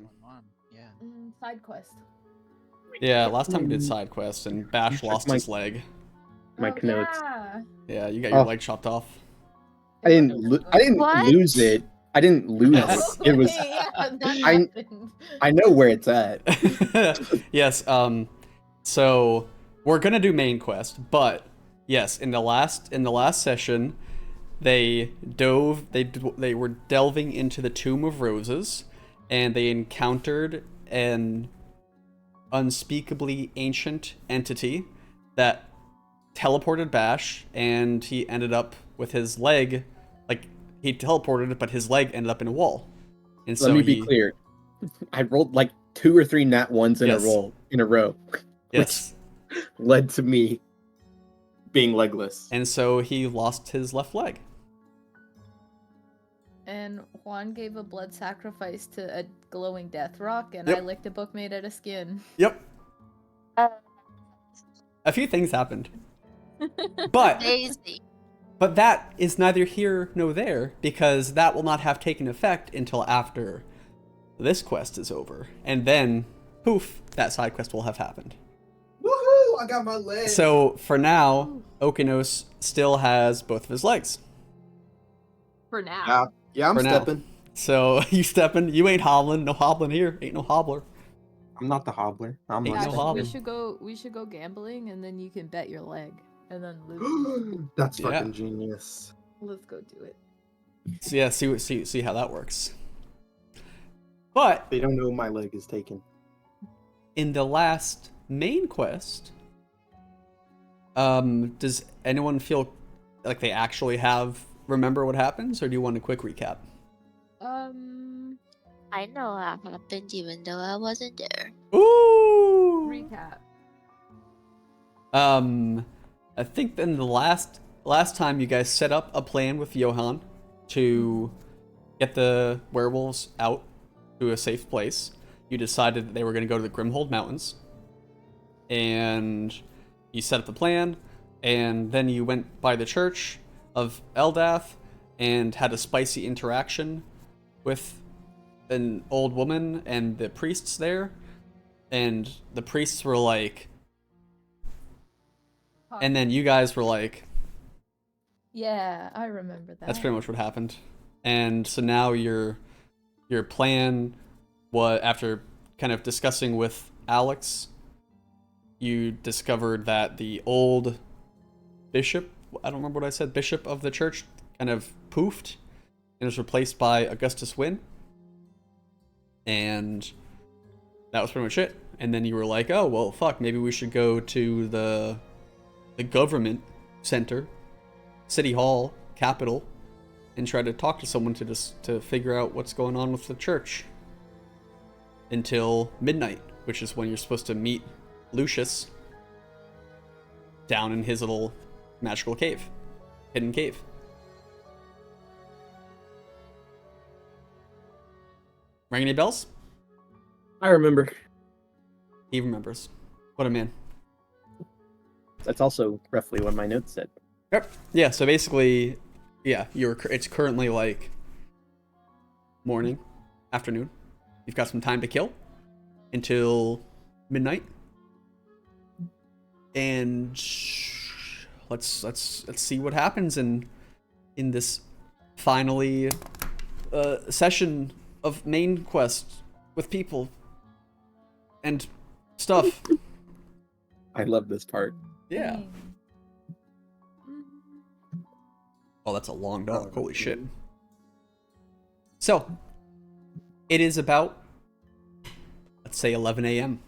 time? Yeah. Side quest. Yeah, last time we did side quest and Bash Check lost my- his leg. My Oh, notes. yeah. Yeah, you got your Oh. leg chopped off. I didn't What? lose it. I didn't lose Yes. it. It was. Yeah, that I- happened. I know where it's at. Yes, so we're gonna do main quest, but yes, in the last session, they were delving into the Tomb of Roses, and they encountered an unspeakably ancient entity that teleported Bash, and he ended up with his leg, like he teleported it, but his leg ended up in a wall. And so Let me be clear. I rolled like 2 or 3 nat ones in Yes. a row, Yes. which led to me being legless. And so he lost his left leg. And Juan gave a blood sacrifice to a glowing death rock, and Yep. I licked a book made out of skin. Yep. A few things happened. But Daisy. that is neither here nor there, because that will not have taken effect until after this quest is over. And then, poof, that side quest will have happened. Woohoo! I got my leg. So, for now, Okinos still has both of his legs. For now. Yeah, I'm For now. stepping. So, you stepping, you ain't hobbling. No hobbling here. Ain't no hobbler. I'm not the hobbler. I'm Ain't not. no Yeah, hobbling. we should go gambling, and then you can bet your leg, and then lose. That's Yeah. fucking genius. Let's go do it. So, yeah, see how that works. But, They don't know my leg is taken. in the last main quest, does anyone feel like they actually remember what happens, or do you want a quick recap? I know what happened even though I wasn't there. Ooh! Recap. I think in the last time you guys set up a plan with Johan to get the werewolves out to a safe place. You decided that they were going to go to the Grimhold Mountains, and you set up the plan, and then you went by the church of Eldath and had a spicy interaction with an old woman and the priests there, and the priests were like, and then you guys were like, Yeah, I remember that. that's pretty much what happened. And so now your plan was, after kind of discussing with Alex, you discovered that the old bishop, I don't remember what I said, bishop of the church, kind of poofed and was replaced by Augustus Wynn. And that was pretty much it. And then you were like, oh, well, fuck, maybe we should go to the government center, city hall, capital, and try to talk to someone to figure out what's going on with the church until midnight, which is when you're supposed to meet Lucius down in his little magical cave, hidden cave. Ring any bells? I remember. He remembers. What a man. That's also roughly what my notes said. Yep. Yeah, so basically, yeah, it's currently like morning, afternoon. You've got some time to kill until midnight. And let's see what happens in this finally session of main quest with people and stuff. I love this part. Yeah. Oh, that's a long dog. Holy shit. So, it is about, let's say, 11 a.m.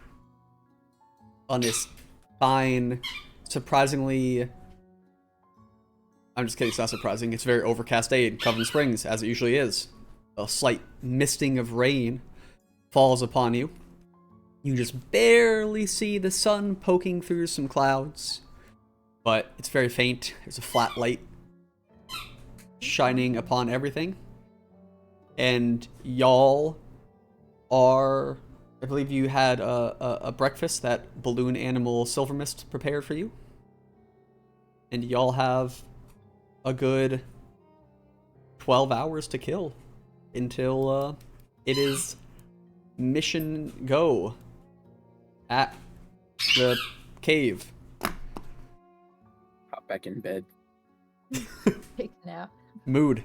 on this fine, surprisingly... I'm just kidding, it's not surprising. It's a very overcast day in Coven Springs, as it usually is. A slight misting of rain falls upon you. You just barely see the sun poking through some clouds, but it's very faint. There's a flat light shining upon everything. And y'all are, I believe you had a breakfast that Balloon Animal Silver Mist prepared for you. And y'all have a good 12 hours to kill until it is mission go at the cave. Hop back in bed. Take a nap. Mood.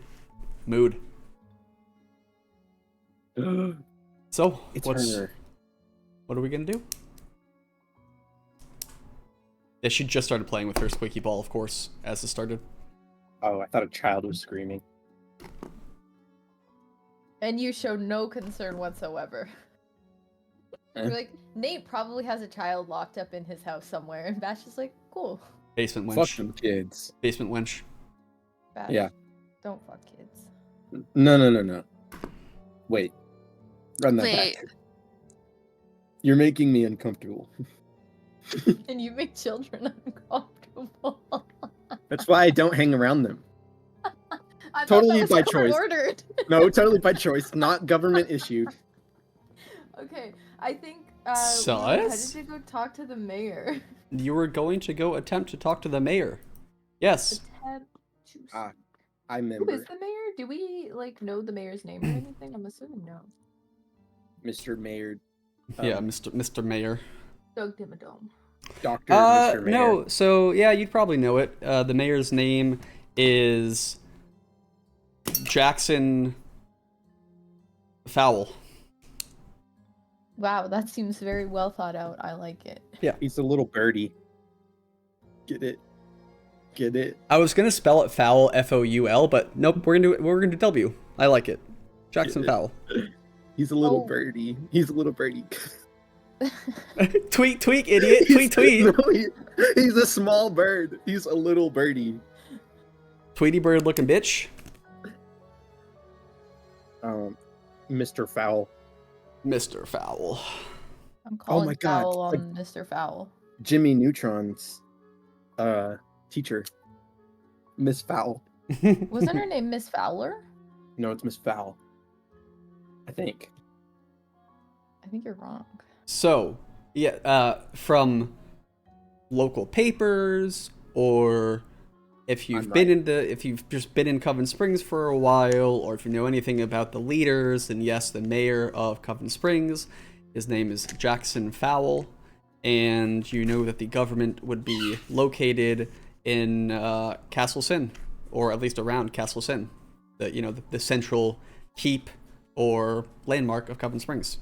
So, It's what her. are we gonna do? Yeah, she just started playing with her squeaky ball, of course, as it started. Oh, I thought a child was screaming. And you show no concern whatsoever. Eh. You're like, Nate probably has a child locked up in his house somewhere, and Bash is like, cool. Basement Fuck wench. them kids. Basement wench. Bash, Yeah. don't fuck kids. No. Wait. Run that Wait. back. You're making me uncomfortable. And you make children uncomfortable. That's why I don't hang around them. I Totally thought that by was choice. ordered. No, totally by choice, not government issued. Okay, I think we were headed Sus? to go talk to the mayor. You were going to go attempt to talk to the mayor. Yes. Attempt to Ah, speak. I Who remember. is the mayor? Do we know the mayor's name or anything? I'm assuming no. Mr. Mayor. Yeah, Mr. Mayor. Doug Dimmadome. Dr. Mr. Mayor. No, so yeah, you'd probably know it. The mayor's name is Jackson Fowl. Wow, that seems very well thought out. I like it. He's a little birdie. Get it? Get it? I was gonna spell it Fowl, Foul, but nope, we're gonna do W. I like it. Jackson Fowl. He's a little Oh. birdie. He's a little birdie. tweet, idiot. Tweet. No, he's a small bird. He's a little birdie. Tweety bird looking bitch. Mr. Fowl. Mr. Fowl. I'm calling my God, Fowl like- on Mr. Fowl. Jimmy Neutron's teacher. Miss Fowl. Wasn't her name Miss Fowler? No, it's Miss Fowl. I think. I think you're wrong. So, yeah, from local papers, or if you've I'm been if you've just been in Coven Springs for a while, or if you know anything about the leaders, then yes, the mayor of Coven Springs, his name is Jackson Fowl, and you know that the government would be located in Castle Sin, or at least around Castle Sin, the central keep or landmark of Coven Springs.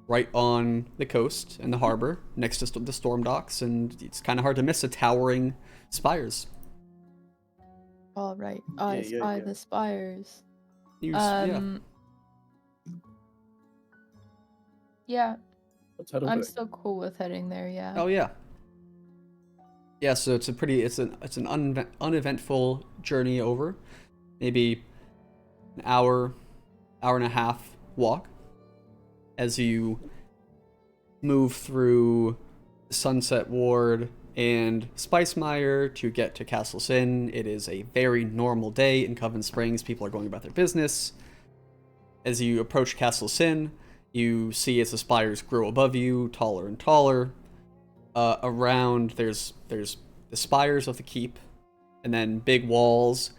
Right on the coast and the harbor, next to the storm docks, and it's kind of hard to miss the towering spires. All right, I Yeah, spy yeah. the spires. Yeah. Yeah, Let's head over I'm there. still cool with heading there. Yeah. Oh yeah. Yeah, so it's an uneventful journey over, maybe an hour and a half walk, as you move through Sunset Ward and Spicemire to get to Castle Sin. It is a very normal day in Coven Springs. People are going about their business. As you approach Castle Sin, you see its spires grow above you, taller and taller. Around there's the spires of the keep, and then big walls,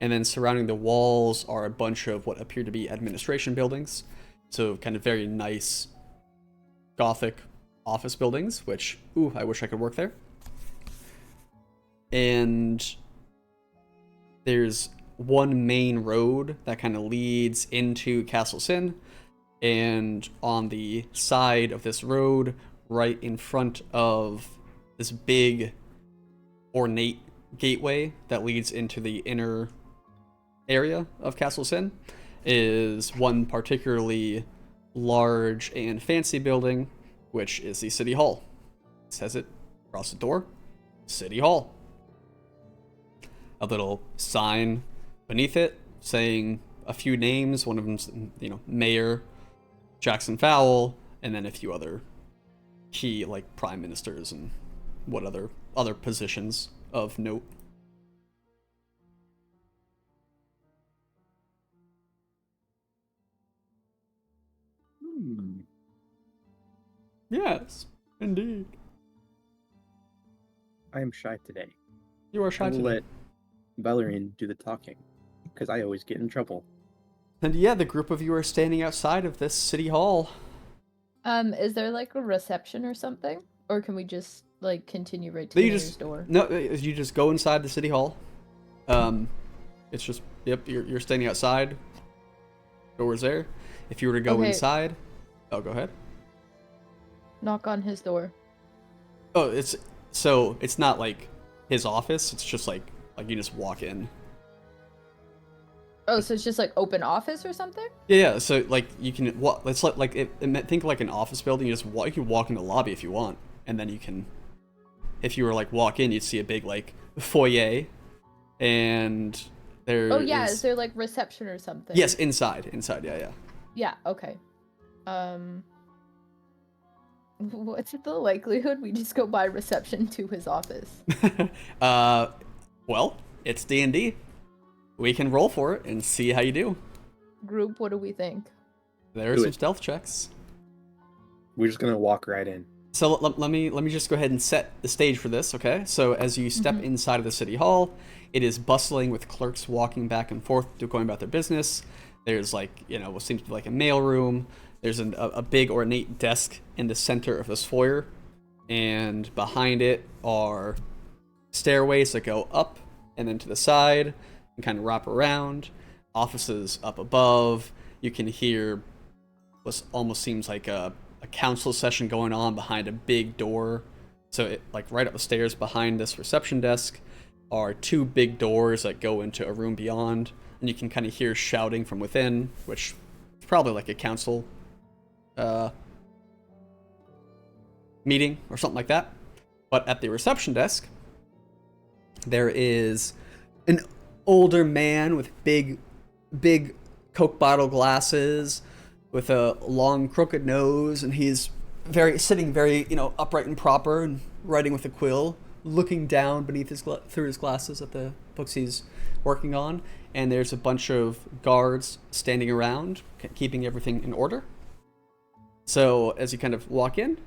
and then surrounding the walls are a bunch of what appear to be administration buildings. So kind of very nice Gothic office buildings, which, ooh, I wish I could work there. And there's one main road that kind of leads into Castle Sin, and on the side of this road, right in front of this big ornate gateway that leads into the inner area of Castle Sin, is one particularly large and fancy building, which is the City Hall. It says it across the door, City Hall. A little sign beneath it saying a few names. One of them's, Mayor Jackson Fowl, and then a few other key, like, prime ministers and what other positions of note. Yes, indeed. I am shy today. You are I shy will today. let Valerian do the talking, because I always get in trouble. And yeah, the group of you are standing outside of this city hall. Is there like a reception or something? Or can we just like continue right to No, the you mayor's just door? no, you just go inside the city hall. It's just yep, you're standing outside. Door's there. If you were to go Okay. inside, oh, go ahead. Knock on his door. Oh, it's not like his office. It's just like you just walk in. Oh, so it's just like open office or something? Yeah. So like you can it's like think like an office building. You can walk in the lobby if you want, and then you can. If you were like walk in, you'd see a big like foyer, and there. Oh yeah, is there like reception or something? Yes, inside. Yeah. Yeah, okay. What's the likelihood we just go by reception to his office? Well, it's D&D. We can roll for it and see how you do. Group, what do we think? There are Do some it. stealth checks. We're just gonna walk right in. So let me just go ahead and set the stage for this, okay? So as you step inside of the city hall, it is bustling with clerks walking back and forth, going about their business. There's like, what seems to be like a mail room. There's a big ornate desk in the center of this foyer, and behind it are stairways that go up and then to the side and kind of wrap around. Offices up above. You can hear what almost seems like a council session going on behind a big door. So it, like right up the stairs behind this reception desk are two big doors that go into a room beyond, and you can kind of hear shouting from within, which is probably like a council meeting or something like that. But at the reception desk, there is an older man with big Coke bottle glasses, with a long crooked nose, and he's sitting very upright and proper and writing with a quill, looking down beneath through his glasses at the books he's working on. And there's a bunch of guards standing around, keeping everything in order. So as you kind of walk in,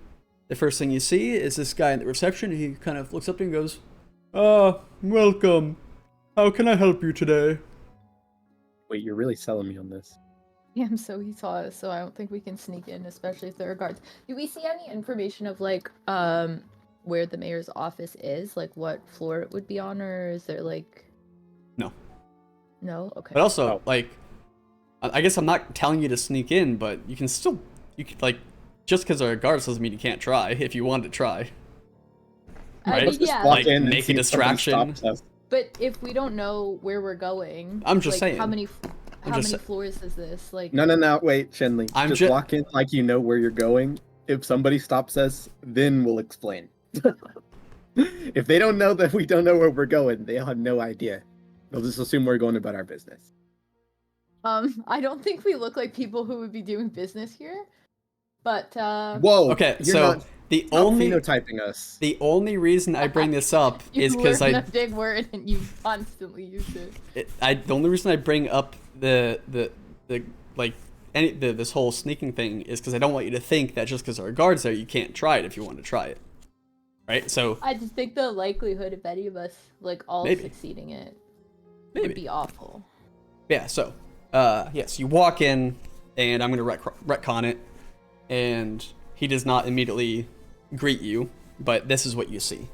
the first thing you see is this guy in the reception. He kind of looks up to you and goes, welcome. How can I help you today? Wait, you're really selling me on this. Yeah, so he saw us, so I don't think we can sneak in, especially if there are guards. Do we see any information of like where the mayor's office is, like what floor it would be on, or is there like No. No? Okay. But also, like, I guess I'm not telling you to sneak in, but you can like, just because there are guards doesn't mean you can't try if you want to try. I Right? mean, yeah. Like, in and make a see if somebody distraction. stops us. But if we don't know where we're going, I'm just like, saying. how many just floors is this? Like, No, wait, Shenley. I'm just ju- walk in like you know where you're going. If somebody stops us, then we'll explain. If they don't know that we don't know where we're going, they'll have no idea. They'll just assume we're going about our business. I don't think we look like people who would be doing business here. But Whoa. Okay, you're so not, the stop only phenotyping us. the only reason I bring this up you is because learn a big word and you constantly use it. the only reason I bring up the like this whole sneaking thing is because I don't want you to think that just because there are guards there you can't try it if you want to try it, right? So I just think the likelihood of any of us like all Maybe. succeeding it maybe would be awful. yeah. So yes, you walk in, and I'm gonna retcon it, and he does not immediately greet you, but this is what you see,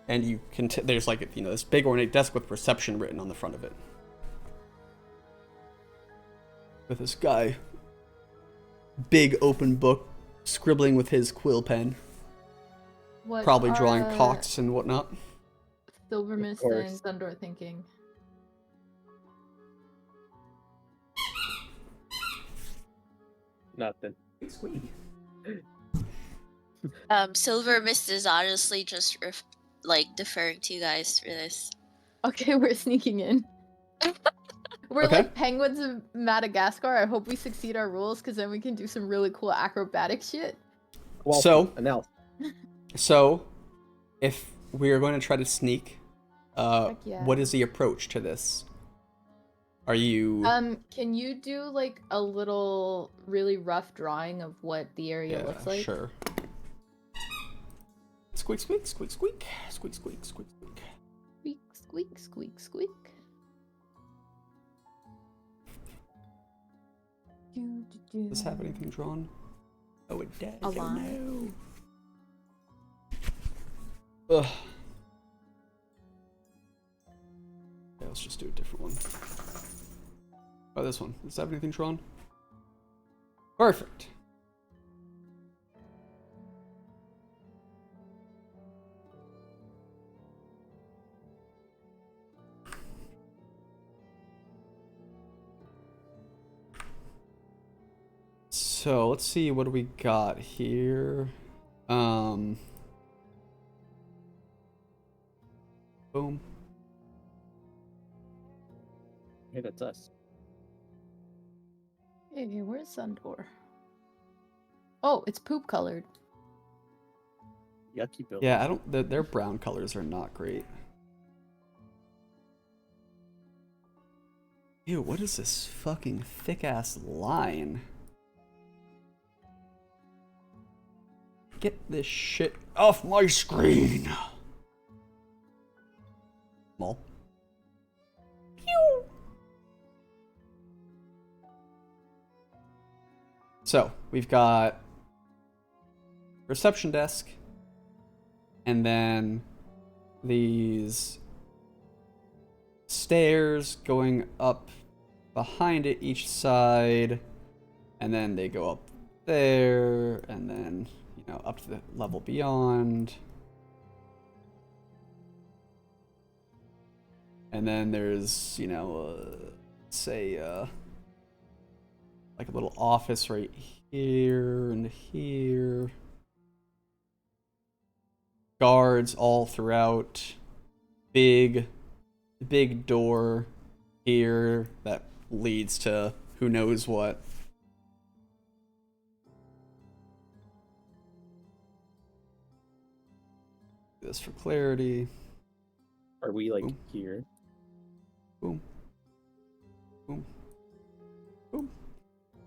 and you can there's like this big ornate desk with reception written on the front of it, with this guy, big open book, scribbling with his quill pen, What probably drawing are cocks and whatnot. Silver Mist course. and Zundor thinking? Nothing. Silver Mist is honestly just deferring to you guys for this. Okay, we're sneaking in. We're Okay. like penguins of Madagascar. I hope we succeed our rules, because then we can do some really cool acrobatic shit. Well, So- Anel, So, if we are going to try to sneak, Heck yeah. what is the approach to this? Are you? Can you do like a little really rough drawing of what the area looks like? Sure. Squeak, squeak, squeak, squeak, squeak, squeak, squeak, squeak. Squeak, squeak, squeak, squeak. Does this have anything drawn? Oh, it does. A Oh, line. no. Ugh. Yeah, let's just do a different one. Oh, this one. Does it have anything drawn? Perfect. So let's see, what do we got here? Boom. Hey, that's us. Hey, where's Sundor? Oh, it's poop colored. Yucky building. Yeah, I don't. Their brown colors are not great. Ew, what is this fucking thick ass line? Get this shit off my screen. Small. Pew. So we've got reception desk, and then these stairs going up behind it each side, and then they go up there, and then, you know, up to the level beyond. And then there's, you know, say, like a little office right here and here. Guards all throughout. Big door here that leads to who knows what. This for clarity. Are we like Boom. here? Boom. Boom. Boom.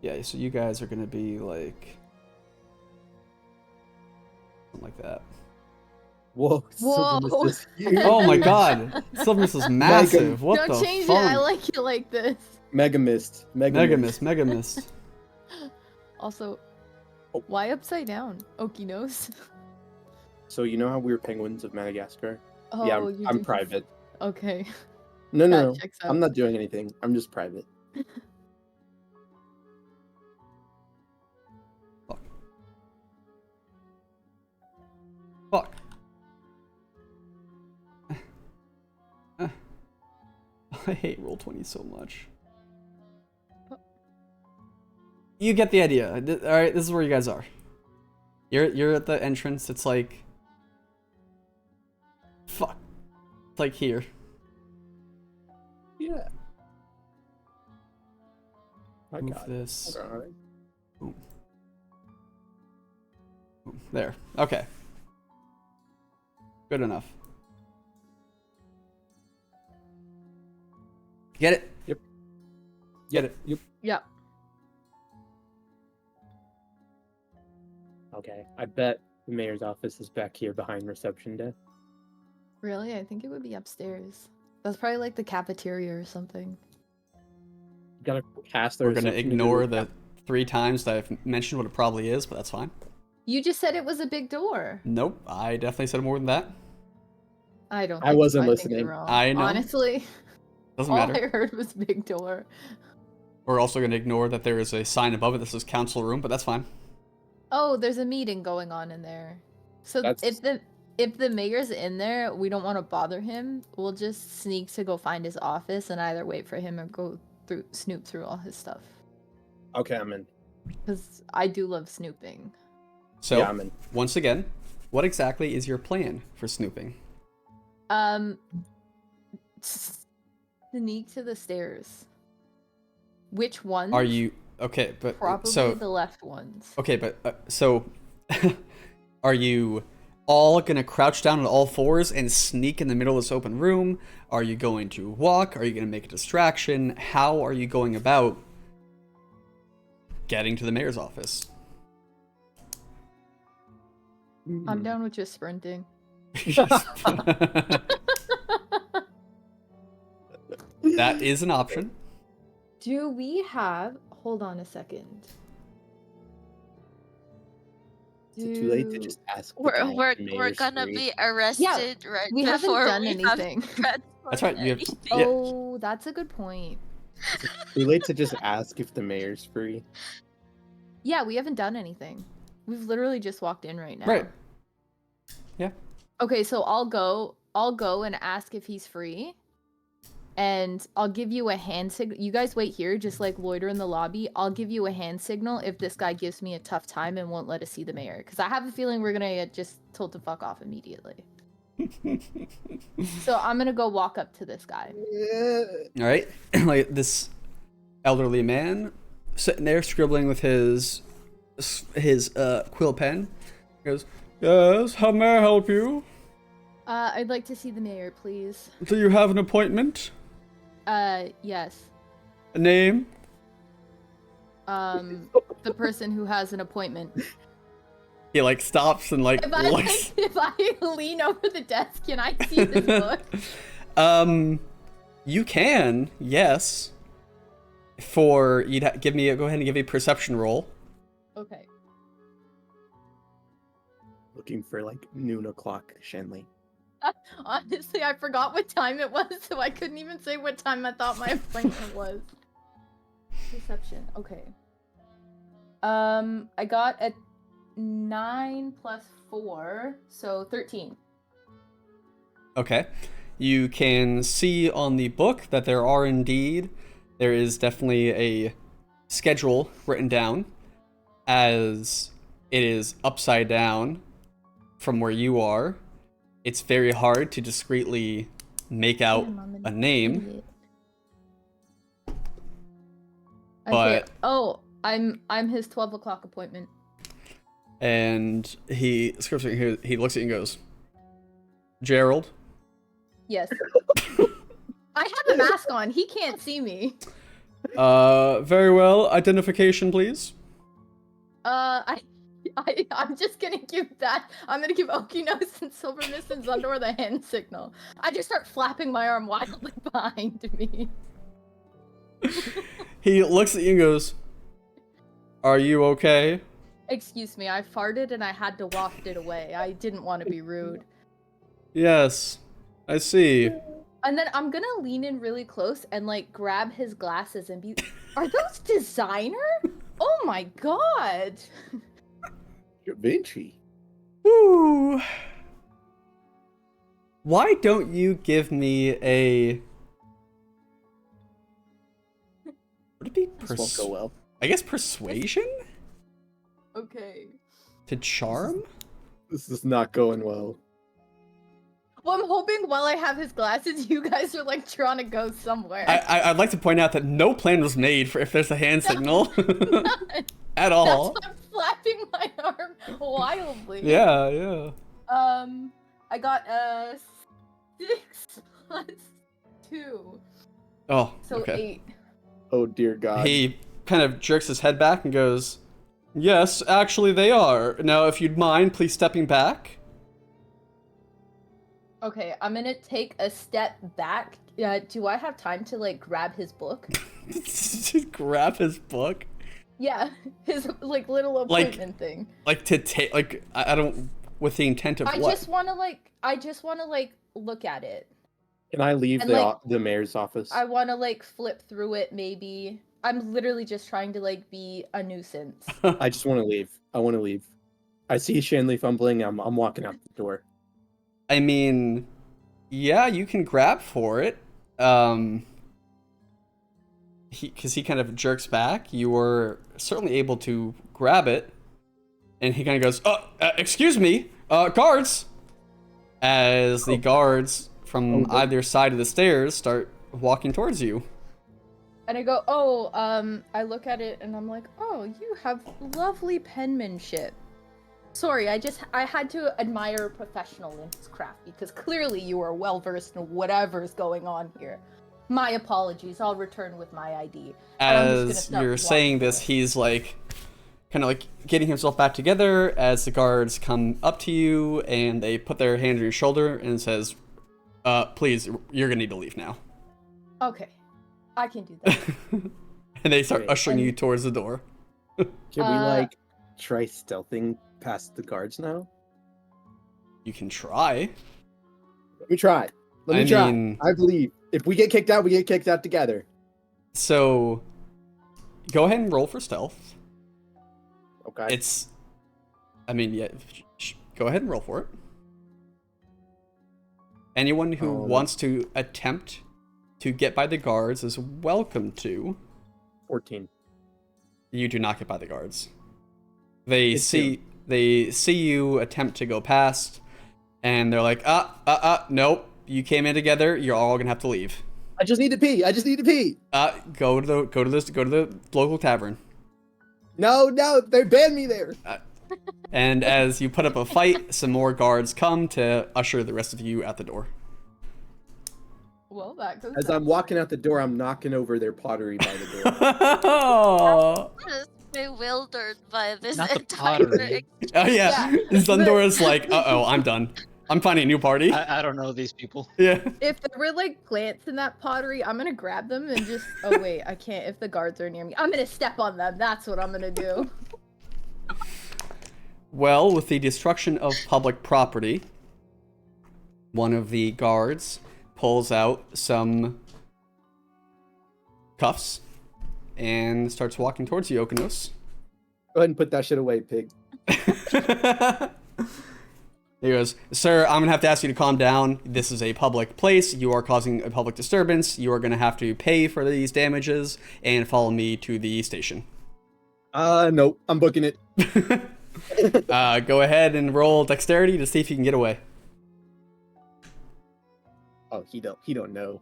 Yeah, so you guys are gonna be like something like that. Whoa. Whoa. Sylvanus is huge. Oh my god! Sylvanus is massive. What Don't the change fuck? it. I like it like this. Mega Mist. Mega Mist. Also, Oh. why upside down? Okinos. So you know how we were penguins of Madagascar? Oh, Yeah, you I'm do- private. Okay. No, That no, checks out. I'm not doing anything. I'm just private. Fuck. I hate Roll20 so much. You get the idea. Alright, this is where you guys are. You're at the entrance. It's like... Fuck. It's like here. Yeah. I Move got it. this. Alright. Boom. Boom. There. Okay. Good enough. Get it? Yep. Get it. Yep. Yeah. Okay. I bet the mayor's office is back here behind reception desk. Really? I think it would be upstairs. That's probably like the cafeteria or something. You gotta pass the We're gonna reception ignore desk. the 3 times that I've mentioned what it probably is, but that's fine. You just said it was a big door. Nope, I definitely said more than that. I don't. I think wasn't so. think you're listening. wrong. I know. Honestly, Doesn't all matter. I heard was big door. We're also gonna ignore that there is a sign above it that says council room, but that's fine. Oh, there's a meeting going on in there. So That's- if the mayor's in there, we don't want to bother him. We'll just sneak to go find his office and either wait for him or go snoop through all his stuff. Okay, I'm in. Because I do love snooping. So, Yeah, I'm in. once again, what exactly is your plan for snooping? Sneak to the stairs. Which ones? Are you okay? But Probably so the left ones. okay, but so are you all gonna crouch down on all fours and sneak in the middle of this open room? Are you going to walk? Are you gonna make a distraction? How are you going about getting to the mayor's office? I'm down with just sprinting. That is an option. Do we have? hold on a second. Is it too late to Do- just ask? the We're guy if we're the we're mayor's gonna free? be arrested right we haven't before done we anything. have That's right, you have- anything. Yeah. Oh, that's a good point. Too late to just ask if the mayor's free. Yeah, we haven't done anything. We've literally just walked in right now. Right. Okay, so I'll go and ask if he's free. And I'll give you a hand signal. You guys wait here, just like loiter in the lobby. I'll give you a hand signal if this guy gives me a tough time and won't let us see the mayor. Because I have a feeling we're gonna get just told to fuck off immediately. So I'm gonna go walk up to this guy. All right, like this elderly man sitting there scribbling with his quill pen. He goes, "Yes, how may I help you? I'd like to see the mayor, please. Do you have an appointment? Yes. A name?" The person who has an appointment. He like stops and like If I looks. if I lean over the desk, can I see this book? You can, yes. For you'd go ahead and give me a perception roll. Okay. Looking for like noon o'clock, Shenley. Honestly, I forgot what time it was, so I couldn't even say what time I thought my appointment was. Perception. Okay. I got a 9 plus 4, so 13. Okay. You can see on the book that there is definitely a schedule written down, as it is upside down from where you are. It's very hard to discreetly make out a name, Okay. but Oh, I'm his 12 o'clock appointment. and he looks at you and goes, "Gerald." Yes. I have a mask on. He can't see me. Very well. Identification, please. I'm just gonna give that. I'm gonna give Okinos and Silver Mist and Zundor the hand signal. I just start flapping my arm wildly behind me. He looks at you and goes, "Are you okay?" Excuse me, I farted and I had to waft it away. I didn't want to be rude. Yes, I see. And then I'm gonna lean in really close and like grab his glasses and be, are those designer? Oh my god! Da Vinci. Woo. Why don't you give me a... Would it be This won't go well. I guess persuasion? Okay. To charm? This is not going well. Well, I'm hoping while I have his glasses, you guys are like trying to go somewhere. I'd like to point out that no plan was made for if there's a hand signal. At all. That's why I'm flapping my arm wildly. Yeah, yeah. I got a 6 plus 2, Oh, so okay. 8. Oh dear God. He kind of jerks his head back and goes, "Yes, actually they are. Now, if you'd mind, please stepping back." Okay, I'm gonna take a step back. Do I have time to like grab his book? Just grab his book. Yeah, his like little appointment thing. Like to take, like, I don't, with the intent of I what? just wanna like look at it. Can I leave And, the like, the mayor's office? I wanna like flip through it maybe. I'm literally just trying to like be a nuisance. I just want to leave. I want to leave. I see Shanley fumbling. I'm walking out the door. I mean, yeah, you can grab for it. Because he kind of jerks back. You were certainly able to grab it. And he kind of goes, excuse me, guards! As the guards from Oh, either side of the stairs start walking towards you. And I go, I look at it and I'm like, oh, you have lovely penmanship. Sorry, I had to admire a professional in his craft because clearly you are well versed in whatever's going on here. My apologies, I'll return with my ID. And I'm just gonna As start you're saying walking this, away. he's like, kind of like getting himself back together as the guards come up to you and they put their hand on your shoulder and says, please, you're gonna need to leave now. Okay, I can do that. and they start Okay. ushering you towards the door. Can we Uh, like try stealthing past the guards now? You can try. Let me try. Let me I try. mean- I believe. If we get kicked out, we get kicked out together. So, go ahead and roll for stealth. Okay. It's, I mean, yeah. Go ahead and roll for it. Anyone who wants to attempt to get by the guards is welcome to. 14. You do not get by the guards. They It's see you attempt to go past, and they're like, nope. You came in together. You're all gonna have to leave. I just need to pee. I just need to pee. Go to the local tavern. No, they banned me there. And as you put up a fight, some more guards come to usher the rest of you out the door. Well, that goes. As I'm walking out the door, I'm knocking over their pottery by the door. Oh I'm just bewildered by this Not the entire pottery. yeah, Yeah. Zundora's like, I'm done. I'm finding a new party. I don't know these people. Yeah. If there were like plants in that pottery, I'm gonna grab them and just. Oh wait, I can't. If the guards are near me, I'm gonna step on them. That's what I'm gonna do. Well, with the destruction of public property, one of the guards pulls out some cuffs and starts walking towards you, Okonos. Go ahead and put that shit away, pig. He goes, "Sir, I'm gonna have to ask you to calm down. This is a public place. You are causing a public disturbance. You are gonna have to pay for these damages and follow me to the station." Nope. I'm booking it. Go ahead and roll dexterity to see if you can get away. Oh, he don't know.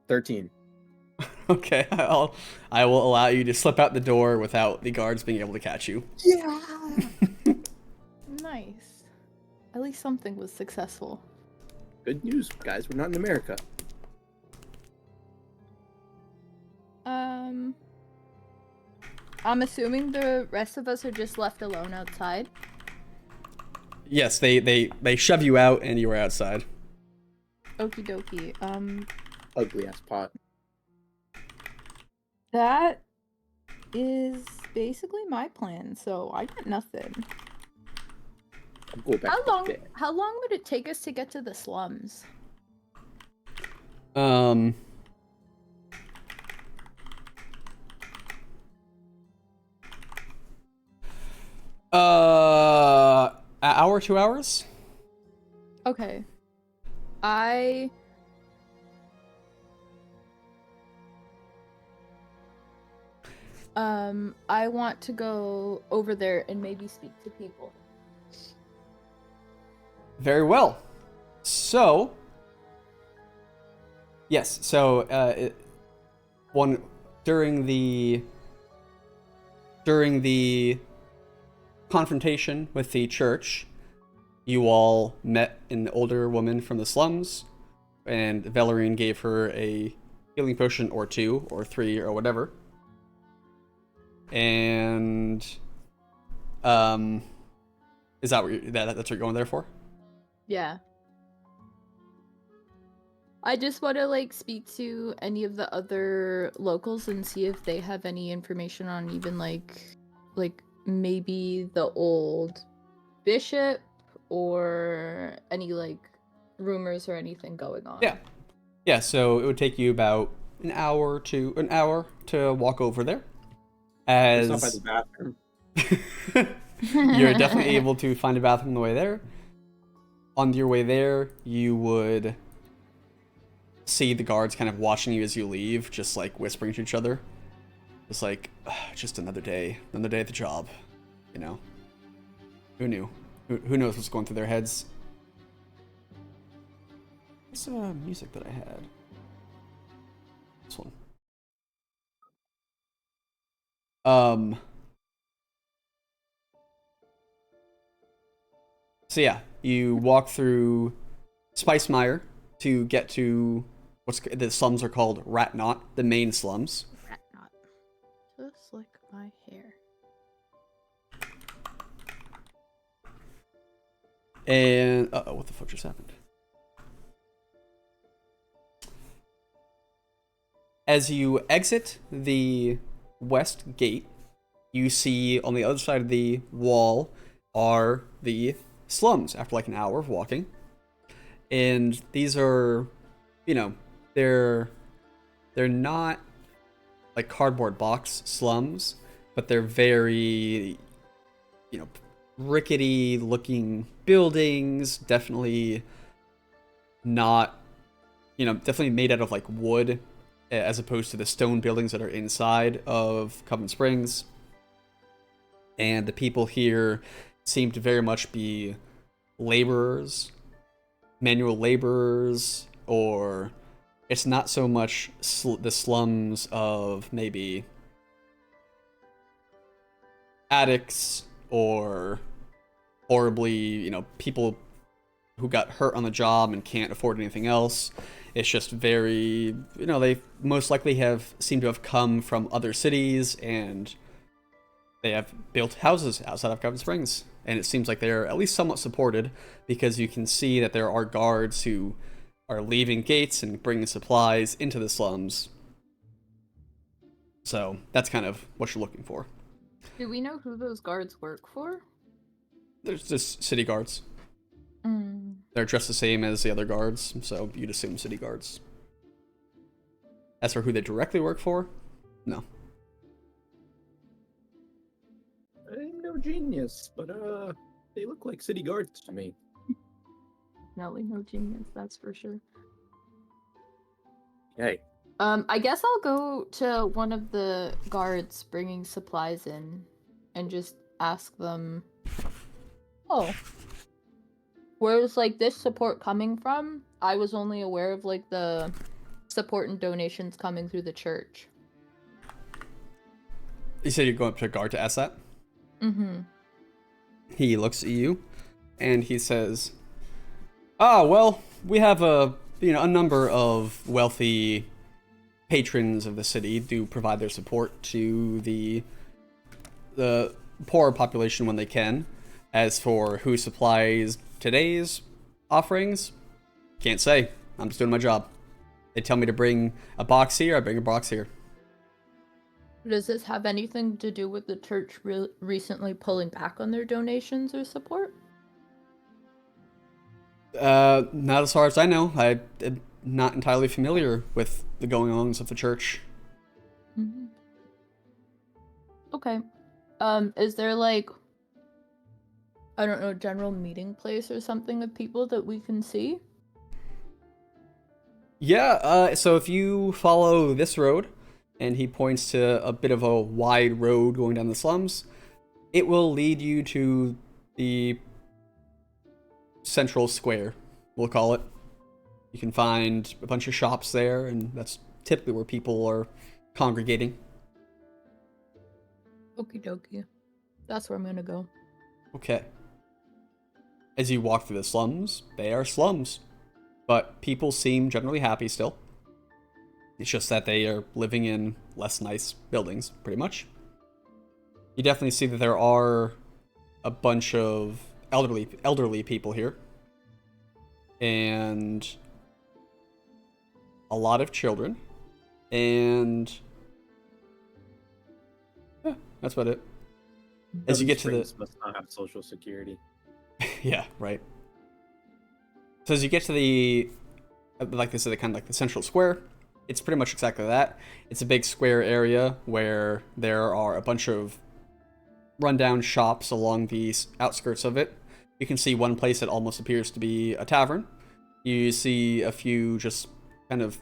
13. Okay, I will allow you to slip out the door without the guards being able to catch you. Yeah. Nice. At least something was successful. Good news, guys. We're not in America. I'm assuming the rest of us are just left alone outside. Yes, they shove you out and you are outside. Okie dokie. Ugly ass pot. That is basically my plan, so I got nothing. I'm going back to bed. How long would it take us to get to the slums? An hour, 2 hours? Okay. I want to go over there and maybe speak to people. Very well. So, yes. So, during the confrontation with the church, you all met an older woman from the slums, and Valerine gave her a healing potion or 2 or 3 or whatever. And is that what that's what you're going there for? Yeah. I just want to like speak to any of the other locals and see if they have any information on even like maybe the old bishop or any like rumors or anything going on. Yeah, so it would take you about an hour to walk over there. It's not by the bathroom. You're definitely able to find a bathroom on the way there. On your way there, you would see the guards kind of watching you as you leave, just like whispering to each other. Just like, just another day at the job, you know? Who knew? Who knows what's going through their heads? What's the music that I had? This one. So yeah, you walk through Spicemire to get to the slums are called Rat Knot, the main slums. Rat knot. Just like my hair. And what the fuck just happened? As you exit the west gate, you see on the other side of the wall are the slums after like an hour of walking. And these are, you know, they're not like cardboard box slums, but they're very, you know, rickety looking buildings, definitely not, you know, definitely made out of like wood as opposed to the stone buildings that are inside of Coven Springs. And the people here seem to very much be laborers, manual laborers, or it's not so much the slums of maybe addicts or horribly, you know, people who got hurt on the job and can't afford anything else. It's just very, you know, they most likely seem to have come from other cities and they have built houses outside of Coven Springs. And it seems like they're at least somewhat supported because you can see that there are guards who are leaving gates and bringing supplies into the slums. So that's kind of what you're looking for. Do we know who those guards work for? There's just city guards. Mm. They're dressed the same as the other guards, so you'd assume city guards. As for who they directly work for, no. I'm no genius, but they look like city guards to me. Nelly, no genius, that's for sure. Hey, I guess I'll go to one of the guards bringing supplies in and just ask them, oh, where's like this support coming from? I was only aware of like the support and donations coming through the church. You said you're going up to a guard to ask that? Mm-hmm. He looks at you and he says, well, we have a number of wealthy patrons of the city do provide their support to the poorer population when they can. As for who supplies today's offerings, can't say. I'm just doing my job. They tell me to bring a box here, I bring a box here. Does this have anything to do with the church recently pulling back on their donations or support? Not as far as I know. I'm not entirely familiar with the goings-ons of the church. Mm-hmm. Okay. Is there like, I don't know, general meeting place or something of people that we can see? Yeah, so if you follow this road, and he points to a bit of a wide road going down the slums, it will lead you to the central square, we'll call it. You can find a bunch of shops there, and that's typically where people are congregating. Okie dokie. That's where I'm gonna go. Okay. As you walk through the slums, they are slums, but people seem generally happy still. It's just that they are living in less nice buildings, pretty much. You definitely see that there are a bunch of elderly people here. And a lot of children. And yeah, that's about it. As you get to the... must not have social security. Yeah, right. So as you get to the, like this is kind of like the central square, it's pretty much exactly that. It's a big square area where there are a bunch of rundown shops along the outskirts of it. You can see one place that almost appears to be a tavern. You see a few just kind of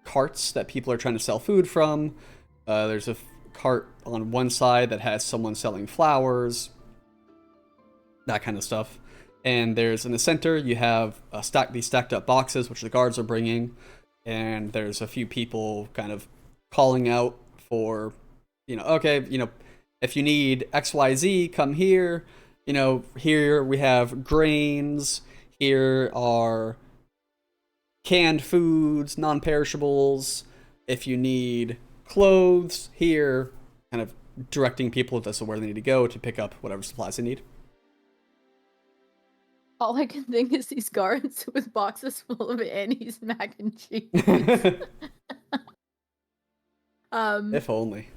carts that people are trying to sell food from. There's a cart on one side that has someone selling flowers, that kind of stuff. And there's in the center, you have these stacked up boxes, which the guards are bringing. And there's a few people kind of calling out for, okay, if you need XYZ, come here. Here we have grains. Here are canned foods, non-perishables. If you need clothes, here, kind of directing people as to where they need to go to pick up whatever supplies they need. All I can think is these guards with boxes full of Annie's mac and cheese. If only.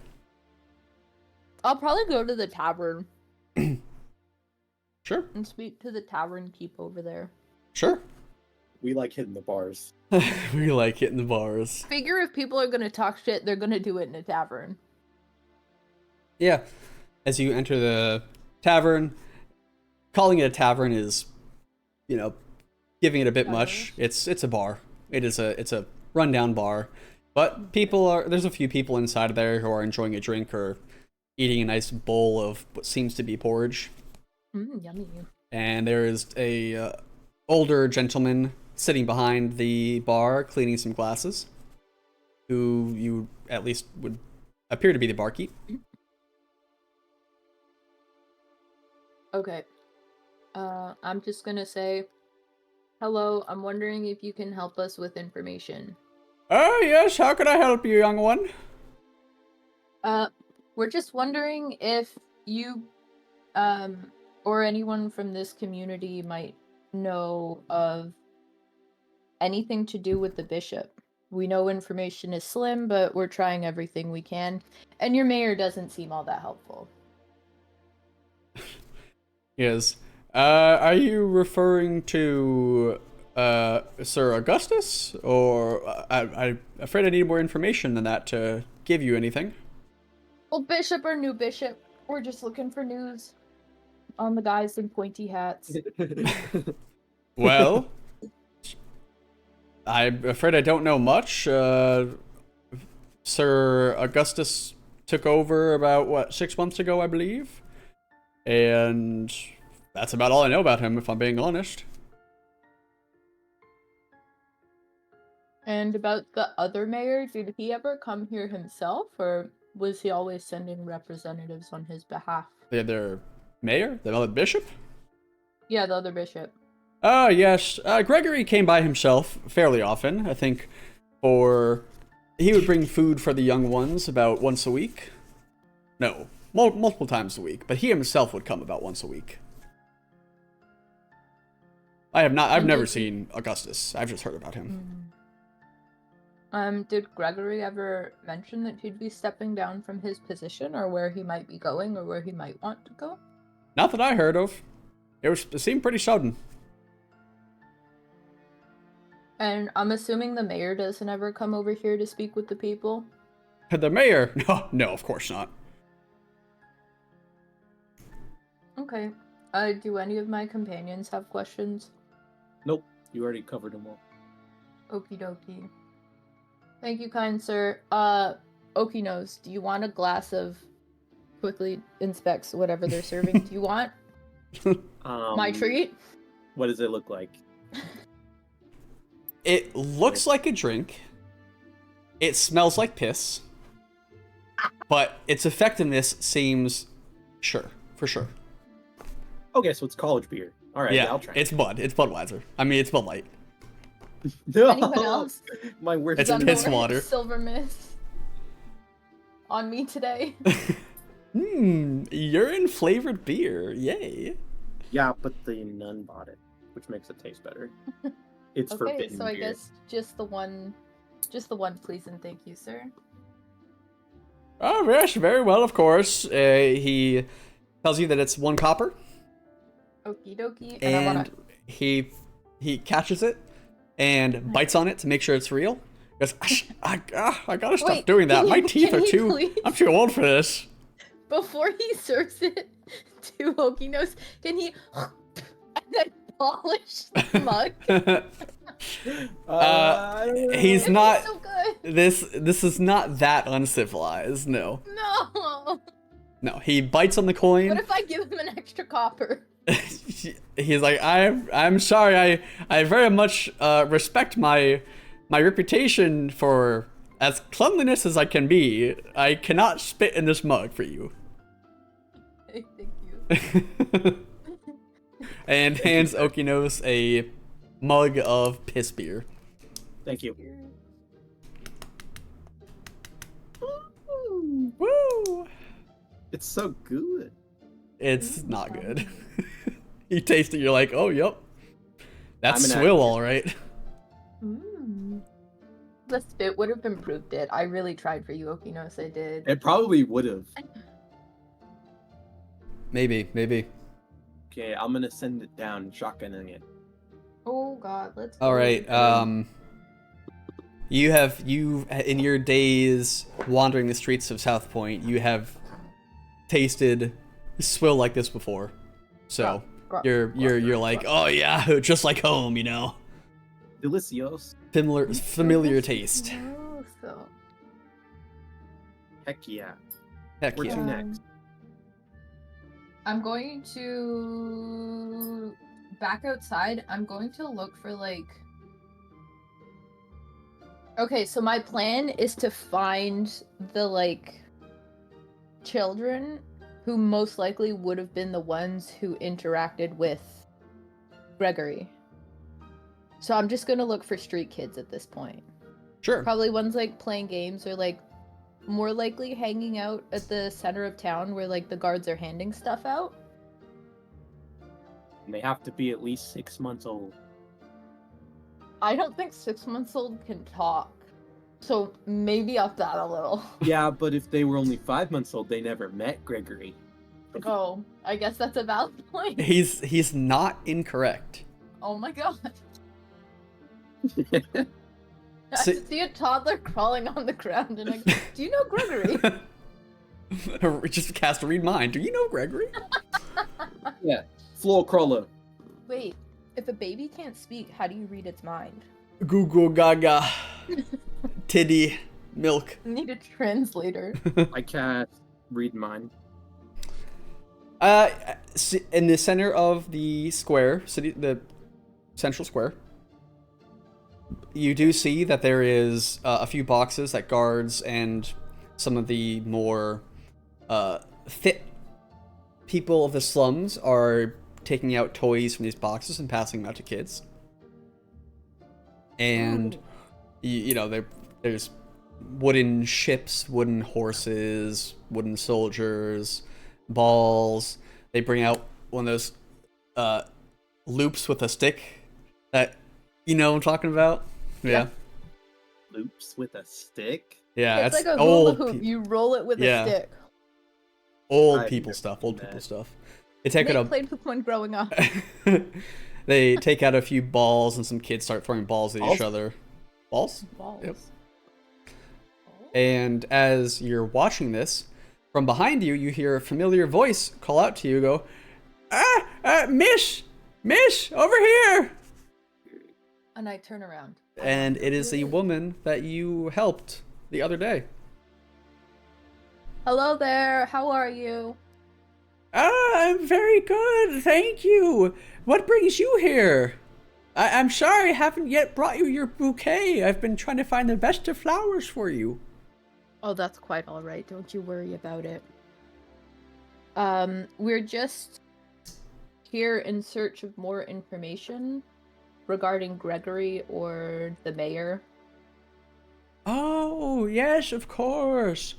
I'll probably go to the tavern Sure. and speak to the tavern keep over there. Sure. We like hitting the bars. We like hitting the bars. Figure if people are gonna talk shit, they're gonna do it in a tavern. Yeah. As you enter the tavern, calling it a tavern is, giving it a bit much. It's a bar. It's a rundown bar. But there's a few people inside of there who are enjoying a drink or eating a nice bowl of what seems to be porridge. Yummy. And there is a older gentleman sitting behind the bar cleaning some glasses, who you at least would appear to be the barkeep. Okay. I'm just gonna say, hello, I'm wondering if you can help us with information. Oh, yes, how can I help you, young one? We're just wondering if you, or anyone from this community might know of anything to do with the bishop. We know information is slim, but we're trying everything we can, and your mayor doesn't seem all that helpful. Yes. Are you referring to Sir Augustus? Or I'm afraid I need more information than that to give you anything. Well, bishop or new bishop, we're just looking for news on the guys in pointy hats. Well, I'm afraid I don't know much. Sir Augustus took over about, 6 months ago, I believe? And that's about all I know about him, if I'm being honest. And about the other mayor, did he ever come here himself, or was he always sending representatives on his behalf? The other mayor? The other bishop? Yeah, the other bishop. Oh, yes. Gregory came by himself fairly often. I think he would bring food for the young ones about once a week. No, multiple times a week, but he himself would come about once a week. I've never seen Augustus. I've just heard about him. Did Gregory ever mention that he'd be stepping down from his position, or where he might be going, or where he might want to go? Not that I heard of. It seemed pretty sudden. And I'm assuming the mayor doesn't ever come over here to speak with the people? The mayor? No, of course not. Okay. Do any of my companions have questions? Nope, you already covered them all. Okie dokie. Thank you, kind sir. Okinos, do you want a glass of... Quickly inspects whatever they're serving. Do you want my treat? What does it look like? It looks like a drink. It smells like piss. But its effectiveness seems... for sure. Okay, so it's college beer. All right, Yeah, I'll try. it's Bud. It's Budweiser. I mean, it's Bud Light. No! Anyone else? My worst. It's a piss water. Silver Mist on me today. Urine flavored beer. Yay. Yeah, but the nun bought it, which makes it taste better. It's Okay, forbidden so I beer. guess just the one, please, and thank you, sir. Oh, yes, very well, of course. He tells you that it's 1 copper. Okie dokie. And I wanna... he catches it and bites on it to make sure it's real. He goes, I gotta stop Wait, doing that. can My you- teeth can are you too... please- I'm too old for this. Before he serves it to Okinos, can he and then polish the mug? I don't know. He's It'd be not... so good. This is not that uncivilized, no. No. No, he bites on the coin. What if I give him an extra copper? He's like, I'm sorry, I very much respect my reputation for as cleanliness as I can be. I cannot spit in this mug for you. Thank you. And hands Okinos a mug of piss beer. Thank you. Woo! It's so good. It's not good. You taste it, you're like, oh, yep. That's I'm an swill, actor. all right. The spit would have improved it. I really tried for you, Okinos. I did. It probably would have. Maybe. Okay, I'm gonna send it down, shotgunning it. Oh God, let's. All go. right. You in your days wandering the streets of South Point, you have tasted swill like this before, so Grok, you're like, oh yeah, just like home, Delicios. familiar taste. Oh, so. Heck yeah. Heck Where yeah. to next? I'm going to back outside. I'm going to look for like. Okay, so my plan is to find the like children who most likely would have been the ones who interacted with Gregory. So I'm just gonna look for street kids at this point. Sure. Probably ones like playing games or like more likely hanging out at the center of town where like the guards are handing stuff out. And they have to be at least 6 months old. I don't think 6 months old can talk. So maybe up that a little. Yeah, but if they were only 5 months old, they never met Gregory. Oh, I guess that's a valid point. He's not incorrect. Oh my god. I So- see a toddler crawling on the ground and I go, do you know Gregory? Just cast read mind. Do you know Gregory? Yeah, floor crawler. Wait, if a baby can't speak, how do you read its mind? Google Gaga. Tiddy. Milk. Need a translator. I cast read mind. In the center of the square, the central square, you do see that there is a few boxes that guards and some of the more fit people of the slums are taking out toys from these boxes and passing them out to kids. And there's wooden ships, wooden horses, wooden soldiers, balls. They bring out one of those loops with a stick that you know what I'm talking about. Yeah. Loops with a stick? Yeah, It's that's like a hula old hoop. pe- You roll it with Yeah. a stick. old I've people never stuff. seen Old that. people stuff. They take Nate out played with one growing up. they take out a few balls and some kids start throwing balls at each Balls? other. Balls? Balls. Yep. And as you're watching this, from behind you, you hear a familiar voice call out to you, go, Mish, over here. And I turn around. And it is a woman that you helped the other day. Hello there. How are you? I'm very good, thank you. What brings you here? I'm sorry I haven't yet brought you your bouquet. I've been trying to find the best of flowers for you. Oh, that's quite all right. Don't you worry about it. We're just here in search of more information regarding Gregory or the mayor. Oh, yes, of course.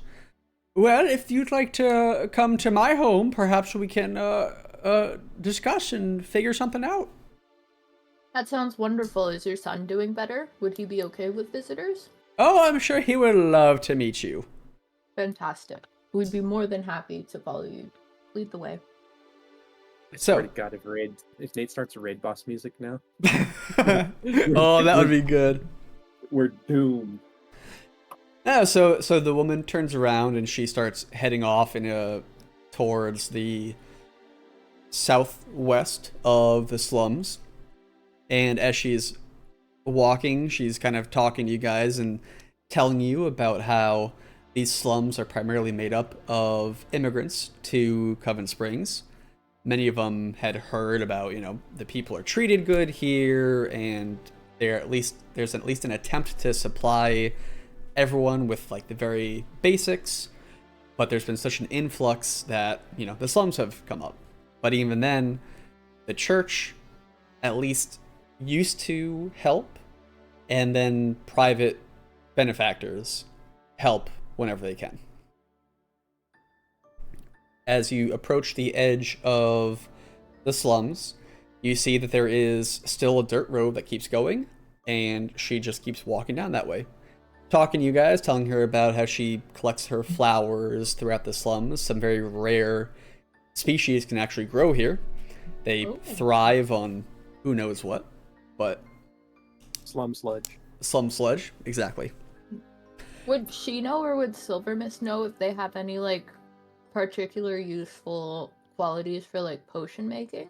Well, if you'd like to come to my home, perhaps we can discuss and figure something out. That sounds wonderful. Is your son doing better? Would he be okay with visitors? Oh, I'm sure he would love to meet you. Fantastic. We'd be more than happy to follow you. Lead the way. I So- swear to God, if Nate starts a raid boss music now, Oh, that would be good. we're doomed. Yeah, so the woman turns around and she starts heading off towards the southwest of the slums. And as she's walking, she's kind of talking to you guys and telling you about how these slums are primarily made up of immigrants to Coven Springs. Many of them had heard about, the people are treated good here, and there's at least an attempt to supply everyone with like the very basics, but there's been such an influx that the slums have come up. But even then, the church at least used to help, and then private benefactors help whenever they can. As you approach the edge of the slums, you see that there is still a dirt road that keeps going, and she just keeps walking down that way. talking to you guys, telling her about how she collects her flowers throughout the slums. Some very rare species can actually grow here. They Ooh. thrive on who knows what, but Slum sludge. slum sludge, exactly. Would she know or would Silver Mist know if they have any like particular useful qualities for like potion making?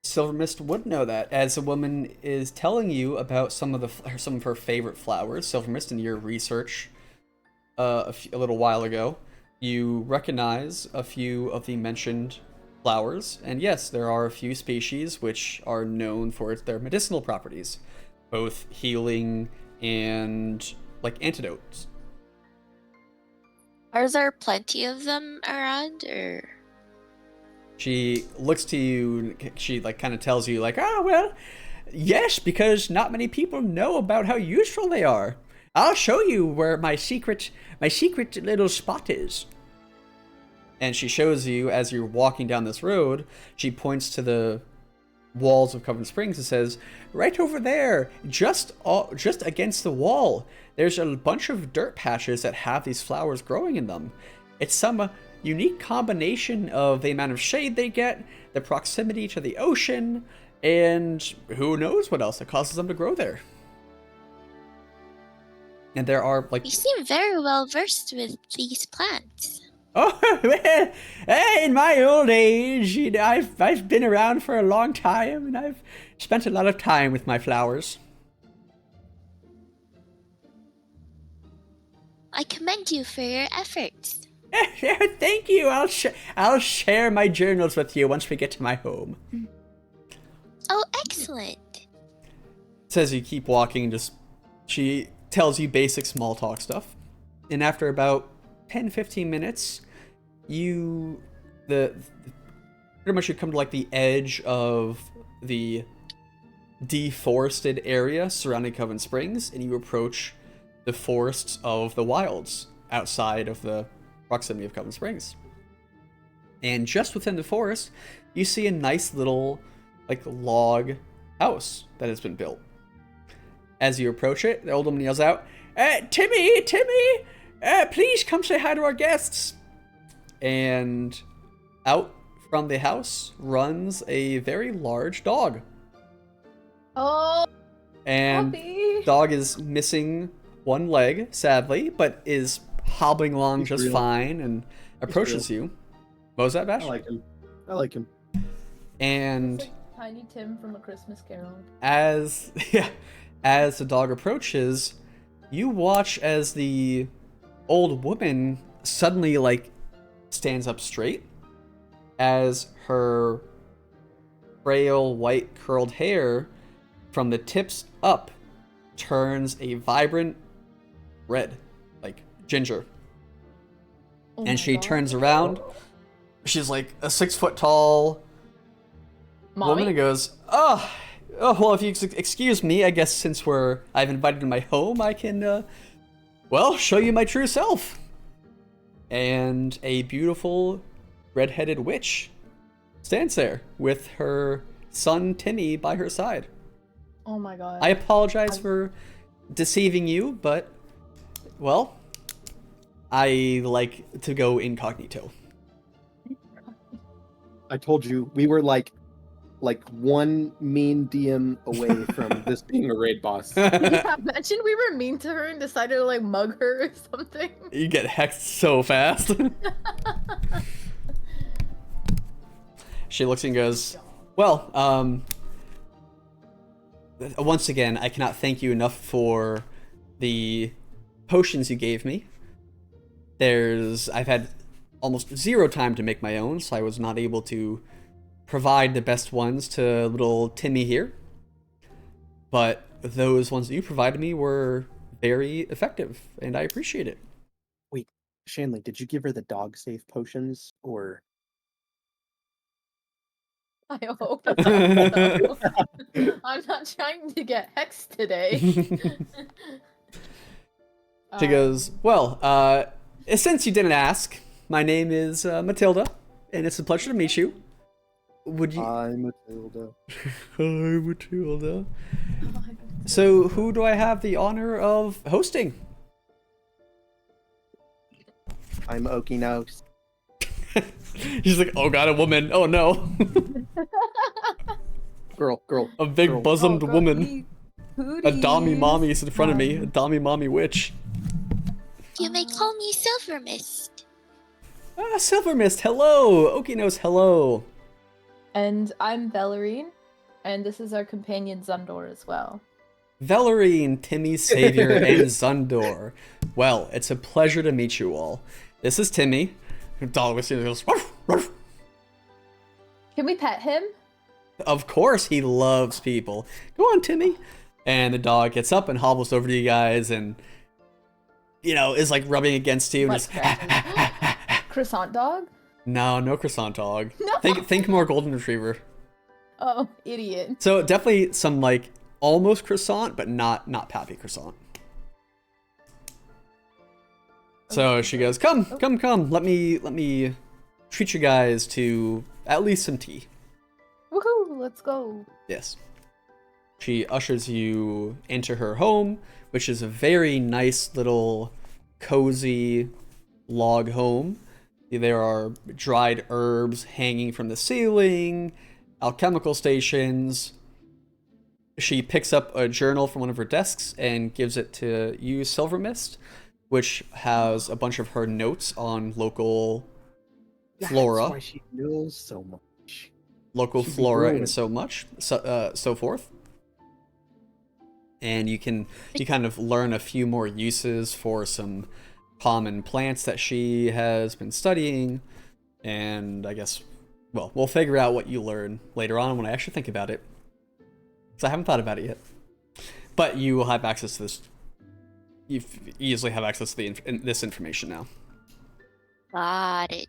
Silver Mist would know that, as a woman is telling you about some of her favorite flowers. Silver Mist, in your research a little while ago, you recognize a few of the mentioned flowers, and yes, there are a few species which are known for their medicinal properties, both healing and like antidotes. Are there plenty of them around, or? She looks to you, she like kind of tells you like, oh, well, yes, because not many people know about how useful they are. I'll show you where my secret little spot is. And she shows you as you're walking down this road, she points to the walls of Coven Springs and says, right over there, just against the wall, there's a bunch of dirt patches that have these flowers growing in them. It's some unique combination of the amount of shade they get, the proximity to the ocean, and who knows what else that causes them to grow there. And there are like You seem very well versed with these plants. oh well, in my old age, you know, I've been around for a long time, and I've spent a lot of time with my flowers. I commend you for your efforts. Thank you. I'll share my journals with you once we get to my home. Oh, excellent. Says you keep walking, she tells you basic small talk stuff. And after about 10-15 minutes, pretty much you come to like the edge of the deforested area surrounding Coven Springs, and you approach the forests of the wilds outside of the proximity of Coven Springs. And just within the forest, you see a nice little like log house that has been built. As you approach it, the old woman yells out, Timmy, please come say hi to our guests. And out from the house runs a very large dog. Oh, And puppy. dog is missing one leg, sadly, but is hobbling along He's just real. fine and approaches you. What was that, Bash? I like him. I like him. And It's like Tiny Tim from A Christmas Carol. as the dog approaches, you watch as the old woman suddenly like stands up straight, as her frail white curled hair from the tips up turns a vibrant red, like ginger. Oh And my she God. turns around. She's like a 6 foot tall woman Mommy? and goes, oh, well, if you excuse me, I guess since I've invited you to my home, I can, show you my true self. And a beautiful red-headed witch stands there with her son Timmy by her side. Oh my God. I apologize for deceiving you, but, well, I like to go incognito. I told you we were like one mean DM away from this being a raid boss. Yeah, imagine we were mean to her and decided to like mug her or something. You get hexed so fast. She looks and goes, well, once again, I cannot thank you enough for the potions you gave me. I've had almost zero time to make my own, so I was not able to provide the best ones to little Timmy here. But those ones that you provided me were very effective, and I appreciate it. Shanley, did you give her the dog safe potions or? I hope. So. I'm not trying to get hexed today. She goes, well, since you didn't ask, my name is Matilda, and it's a pleasure to meet you. Would you... Hi, Matilda. Hi, Matilda. So who do I have the honor of hosting? I'm Okinos. He's like, oh god, a woman. Oh no. Girl. A big Girl. bosomed girl, woman. we- A dommy Hooties. mommy is in front of me. A dommy mommy witch. You may call me Silver Mist. Ah, Silver Mist, hello! Okinos, hello! And I'm Bellarine, and this is our companion Zundor as well. Velarine, Timmy's savior, and Zundor. Well, it's a pleasure to meet you all. This is Timmy. Dog goes, "Ruff, ruff." Can we pet him? Of course he loves people. Go on, Timmy. And the dog gets up and hobbles over to you guys and, you know, is like rubbing against you. And Butt just, scratches. Croissant dog? no croissant dog. No. Think more golden retriever. Oh, idiot. So definitely some like almost croissant, but not Pappy croissant. So she goes, come. Let me treat you guys to at least some tea. Woohoo, let's go. Yes. She ushers you into her home, which is a very nice little cozy log home. There are dried herbs hanging from the ceiling, alchemical stations. She picks up a journal from one of her desks and gives it to you, Silver Mist, which has a bunch of her notes on local flora, That's why she knows so much. local She'd be flora, and brilliant. so much, so forth. And you kind of learn a few more uses for some common plants that she has been studying, and I guess, well, we'll figure out what you learn later on when I actually think about it, because I haven't thought about it yet. But you will have access to this. You easily have access to this information now. Got it.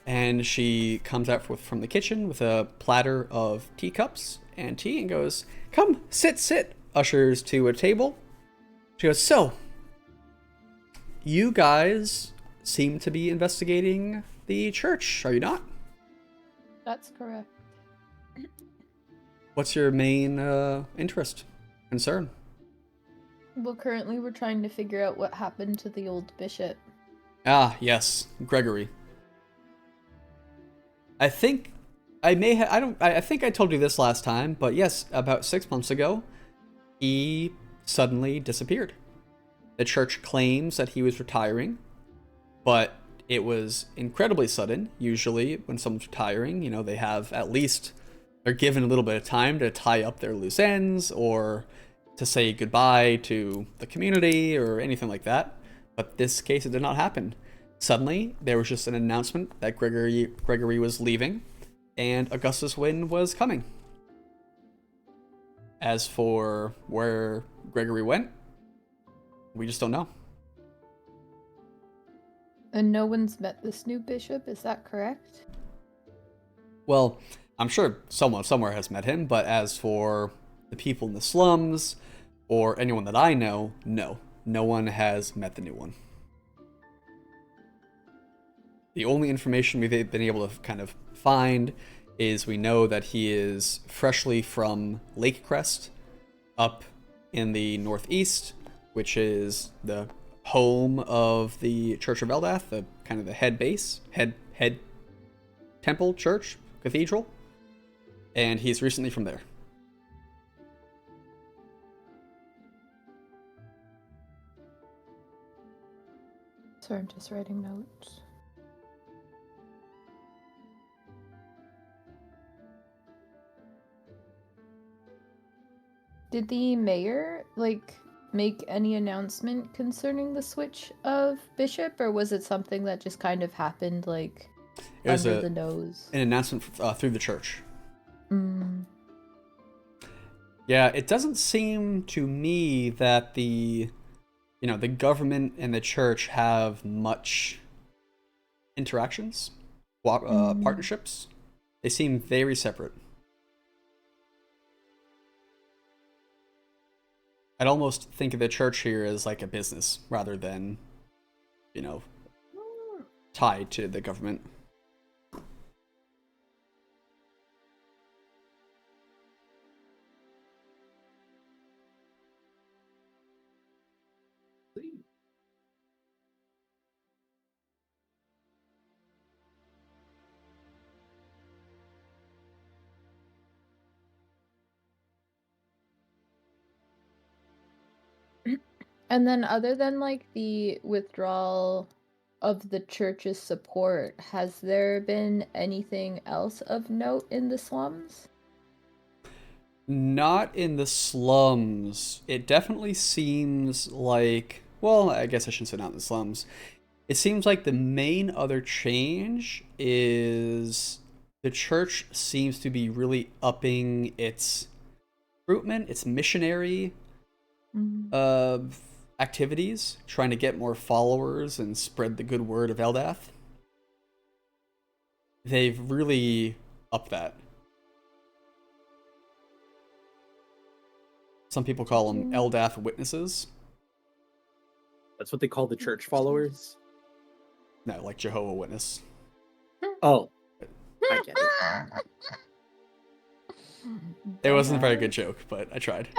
And she comes out from the kitchen with a platter of teacups and tea and goes, come, sit. Ushers to a table. She goes, so, you guys seem to be investigating the church, are you not? That's correct. What's your main interest, concern? Well, currently we're trying to figure out what happened to the old bishop. Ah, yes, Gregory. I think I may have, I think I told you this last time, but yes, about 6 months ago, he suddenly disappeared. The church claims that he was retiring, but it was incredibly sudden. Usually when someone's retiring, you know, they have at least, they're given a little bit of time to tie up their loose ends or to say goodbye to the community or anything like that. But this case, it did not happen. Suddenly, there was just an announcement that Gregory was leaving, and Augustus Wynn was coming. As for where Gregory went, we just don't know. And no one's met this new bishop, is that correct? Well, I'm sure someone somewhere has met him, but as for the people in the slums, or anyone that I know, no. No one has met the new one. The only information we've been able to kind of find is we know that he is freshly from Lake Crest, up in the northeast, which is the home of the Church of Eldath, the kind of the head base, head temple, church, cathedral, and he's recently from there. Sorry, I'm just writing notes. Did the mayor, make any announcement concerning the switch of bishop, or was it something that just kind of happened, It was under the nose? an announcement through the church. Mm. Yeah, it doesn't seem to me that the government and the church have much interactions, partnerships. They seem very separate. I'd almost think of the church here as like a business rather than, tied to the government. And then other than like the withdrawal of the church's support, has there been anything else of note in the slums? Not in the slums. It definitely seems like, well, I guess I shouldn't say not in the slums. It seems like the main other change is the church seems to be really upping its recruitment, its missionary activities, trying to get more followers and spread the good word of Eldath. They've really upped that. Some people call them Eldath witnesses. That's what they call the church followers. No, like Jehovah Witness. Oh, I get it. It wasn't a very good joke, but I tried.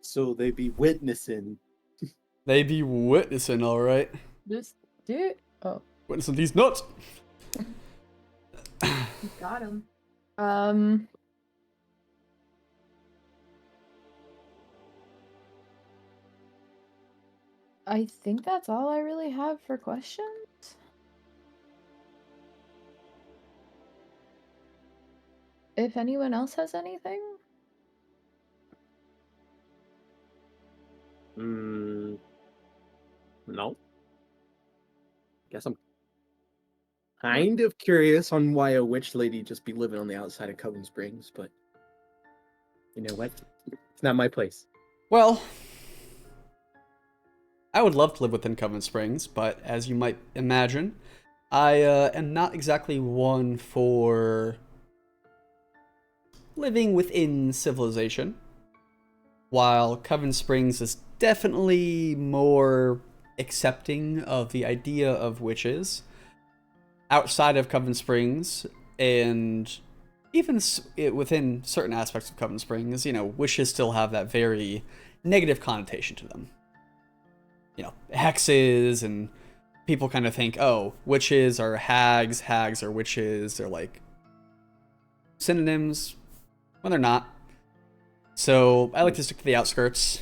So they be witnessing. They be witnessing, all right. This dude. Oh, Witnessing these nuts. got him. I think that's all I really have for questions. If anyone else has anything? No. Guess I'm kind of curious on why a witch lady just be living on the outside of Coven Springs, but you know what? It's not my place. Well, I would love to live within Coven Springs, but as you might imagine, I am not exactly one for living within civilization. While Coven Springs is definitely more accepting of the idea of witches, outside of Coven Springs, and even within certain aspects of Coven Springs, you know, witches still have that very negative connotation to them. You know, hexes, and people kind of think, oh, witches are hags, hags are witches, they're like synonyms, when they're not. So I like to stick to the outskirts,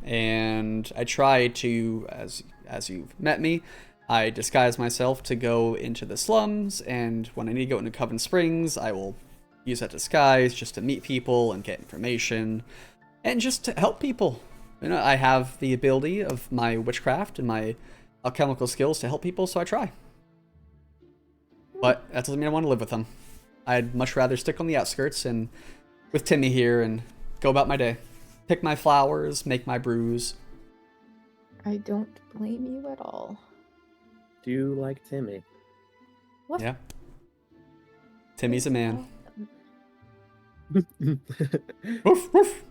and I try to, as you've met me, I disguise myself to go into the slums, and when I need to go into Coven Springs, I will use that disguise just to meet people and get information, and just to help people. You know, I have the ability of my witchcraft and my alchemical skills to help people, so I try. But that doesn't mean I want to live with them. I'd much rather stick on the outskirts and with Timmy here and go about my day. Pick my flowers, make my brews. I don't blame you at all. Do you like Timmy? What? Yeah. Timmy's a man. Woof, woof.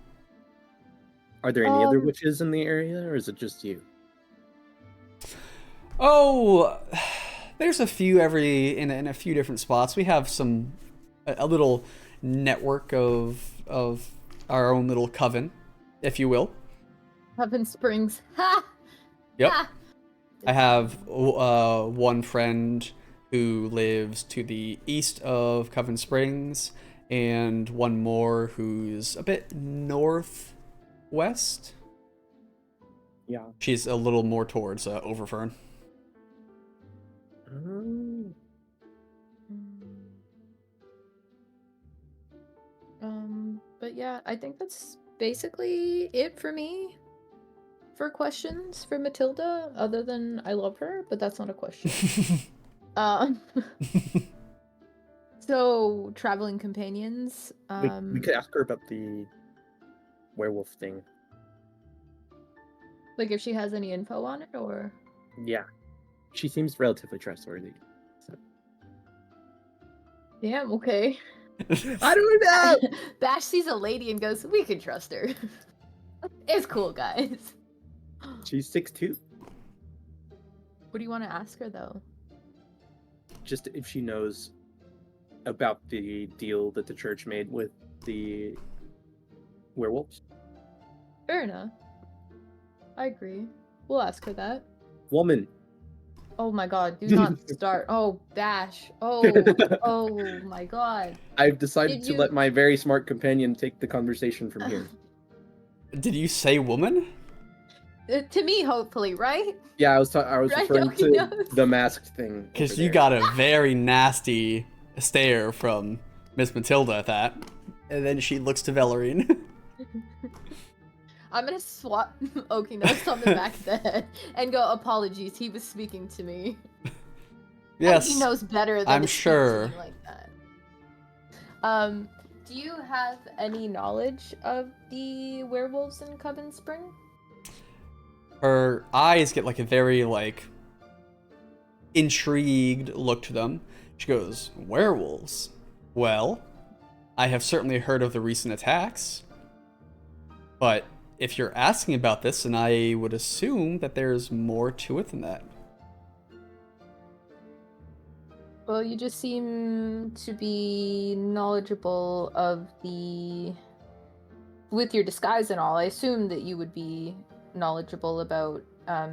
Are there any other witches in the area, or is it just you? Oh, there's a few in a few different spots. We have a little network of our own little coven, if you will. Coven Springs. Ha! Yep. Ha! I have one friend who lives to the east of Coven Springs, and one more who's a bit northwest. Yeah. She's a little more towards Overfern. But yeah, I think that's basically it for me. For questions for Matilda, other than I love her, but that's not a question. So traveling companions. We could ask her about the werewolf thing. Like if she has any info on it, or Yeah. She seems relatively trustworthy. So. damn, okay. I don't know! Bash sees a lady and goes, "We can trust her." It's cool, guys. She's 6'2". What do you want to ask her though? Just if she knows about the deal that the church made with the werewolves. Fair enough. I agree. We'll ask her that. Woman. Oh my god, do not start. Oh, Bash. Oh, oh my god. I've decided Did to you- let my very smart companion take the conversation from here. Did you say woman? To me, hopefully, right? Yeah, I was Right, referring okay, to no. the masked thing. Because over you there. got a very nasty stare from Miss Matilda at that. And then she looks to Velarine. I'm gonna swat Okinos on the back of the head and go, apologies, he was speaking to me. Yes. And he knows better than I'm to speak sure. to me like that. Do you have any knowledge of the werewolves in Coven Spring? Her eyes get like a very like intrigued look to them. She goes, werewolves? Well, I have certainly heard of the recent attacks. But if you're asking about this, then I would assume that there's more to it than that. Well, you just seem to be knowledgeable of the... With your disguise and all, I assume that you would be knowledgeable about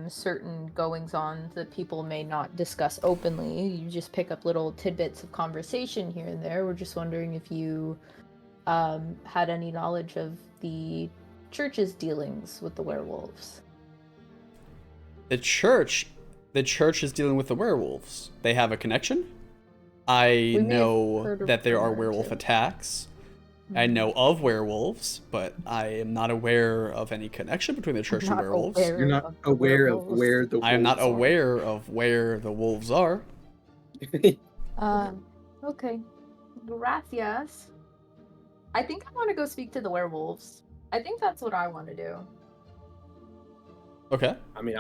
certain goings-on that people may not discuss openly. You just pick up little tidbits of conversation here and there. We're just wondering if you had any knowledge of the church's dealings with the werewolves. The church is dealing with the werewolves. They have a connection. I We may have know heard of that there are rumor, werewolf too. attacks. I know of werewolves, but I am not aware of any connection between the church and Not werewolves. aware You're not of the aware of werewolves. where the I am not wolves are. aware of where the wolves are. Okay. Gracias. I think I want to go speak to the werewolves. I think that's what I want to do. Okay. I mean,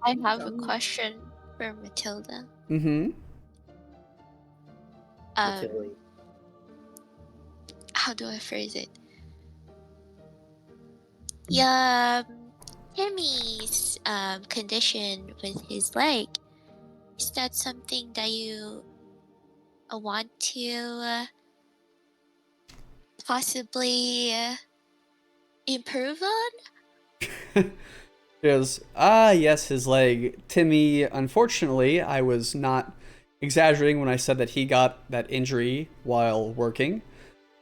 I have a question for Matilda. Mm-hmm. Matilda. How do I phrase it? Yeah, Timmy's condition with his leg. Is that something that you want to possibly improve on? Yes, yes, his leg. Timmy, unfortunately, I was not exaggerating when I said that he got that injury while working.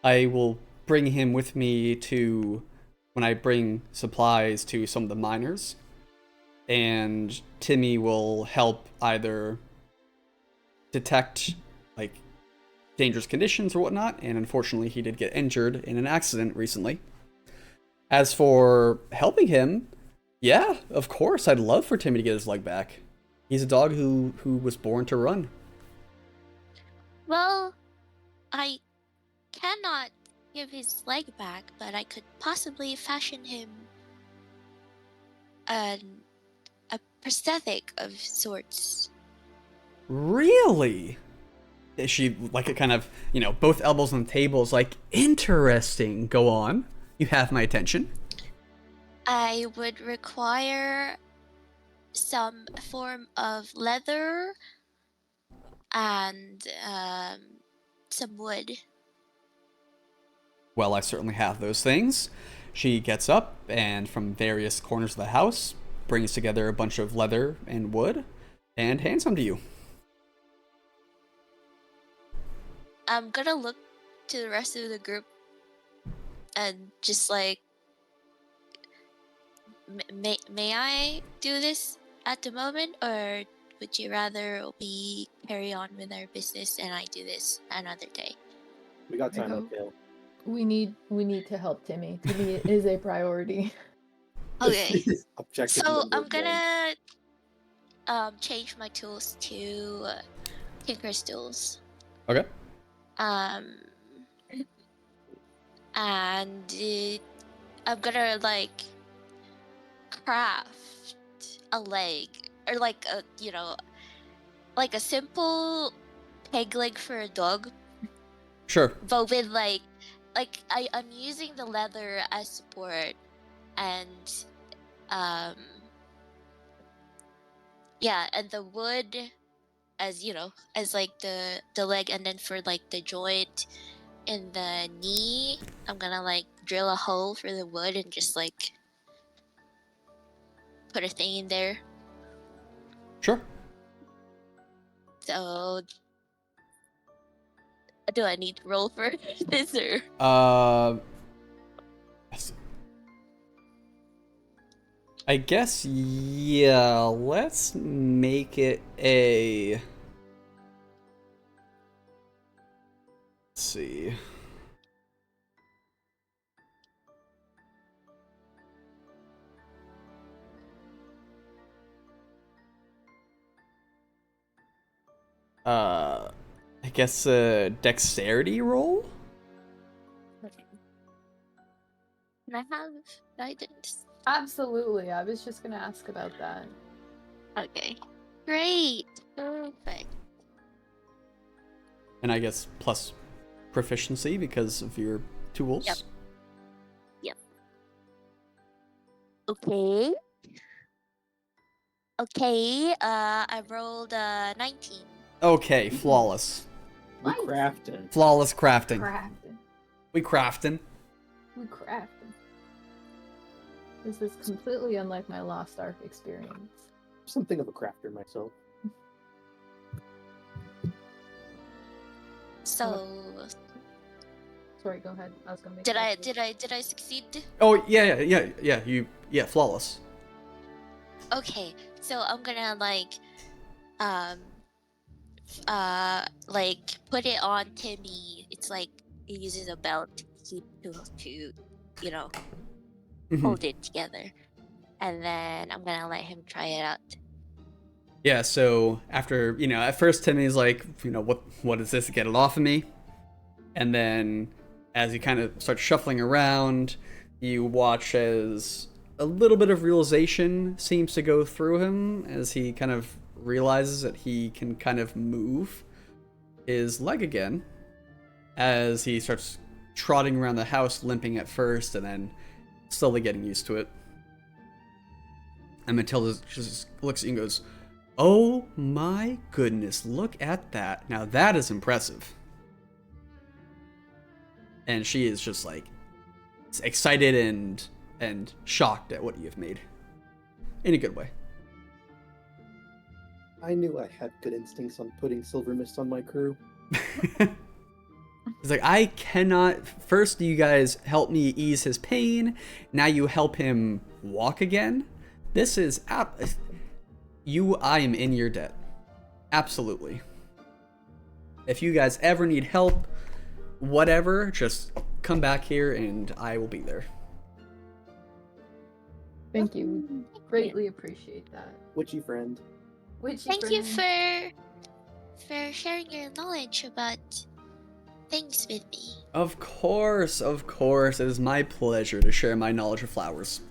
I will bring him with me to when I bring supplies to some of the miners. And Timmy will help either detect like dangerous conditions or whatnot, and unfortunately he did get injured in an accident recently. As for helping him, yeah, of course, I'd love for Timmy to get his leg back. He's a dog who was born to run. Well, I cannot give his leg back, but I could possibly fashion him a prosthetic of sorts. Really? She like it kind of, both elbows on the table is like, interesting. Go on. You have my attention. I would require some form of leather and some wood. Well, I certainly have those things. She gets up and from various corners of the house brings together a bunch of leather and wood and hands them to you. I'm gonna look to the rest of the group and just like, may I do this at the moment, or would you rather we carry on with our business and I do this another day? We got I time to go- kill. We need to help Timmy. Timmy is a priority. Okay. Objective So number I'm one. gonna change my tools to Tinker's tools. Okay. And I'm gonna like craft a leg, or like like a simple peg leg for a dog, Sure. but with like I'm using the leather as support, and yeah, and the wood as as like the leg, and then for like the joint in the knee, I'm gonna like drill a hole for the wood and just like put a thing in there. Sure. So do I need to roll for this, or Uh, I guess, yeah, let's make it a... Let's see. I guess a dexterity roll? Okay. Can I have guidance? Absolutely. I was just gonna ask about that. Okay. Great. Perfect. And I guess plus proficiency because of your tools. Yep. Okay. Okay. I rolled 19. Okay, flawless. We Nice. crafting. Flawless crafting. Crafting. We crafting. We crafting. This is completely unlike my Lost Ark experience. Something of a crafter myself. So Sorry, go ahead. I was gonna make. did I that did I succeed? Oh, yeah, flawless. Okay. So I'm gonna like put it on Timmy. It's like he uses a belt to you know Mhm. hold it together, and then I'm gonna let him try it out. Yeah, so after, at first Timmy's like, what is this? Get it off of me. And then as he kind of starts shuffling around, you watch as a little bit of realization seems to go through him as he kind of realizes that he can kind of move his leg again as he starts trotting around the house, limping at first and then slowly getting used to it. And Matilda just looks at you and goes, "Oh my goodness, look at that. Now that is impressive." And she is just like excited and shocked at what you've made. In a good way. I knew I had good instincts on putting silver mist on my crew. He's like, I cannot. First, you guys help me ease his pain. Now you help him walk again. This is I am in your debt. Absolutely. If you guys ever need help, whatever, just come back here and I will be there. Thank you. Greatly appreciate that. Witchy friend. Witchy Thank you friend. for sharing your knowledge about things with me. Of course. It is my pleasure to share my knowledge of flowers.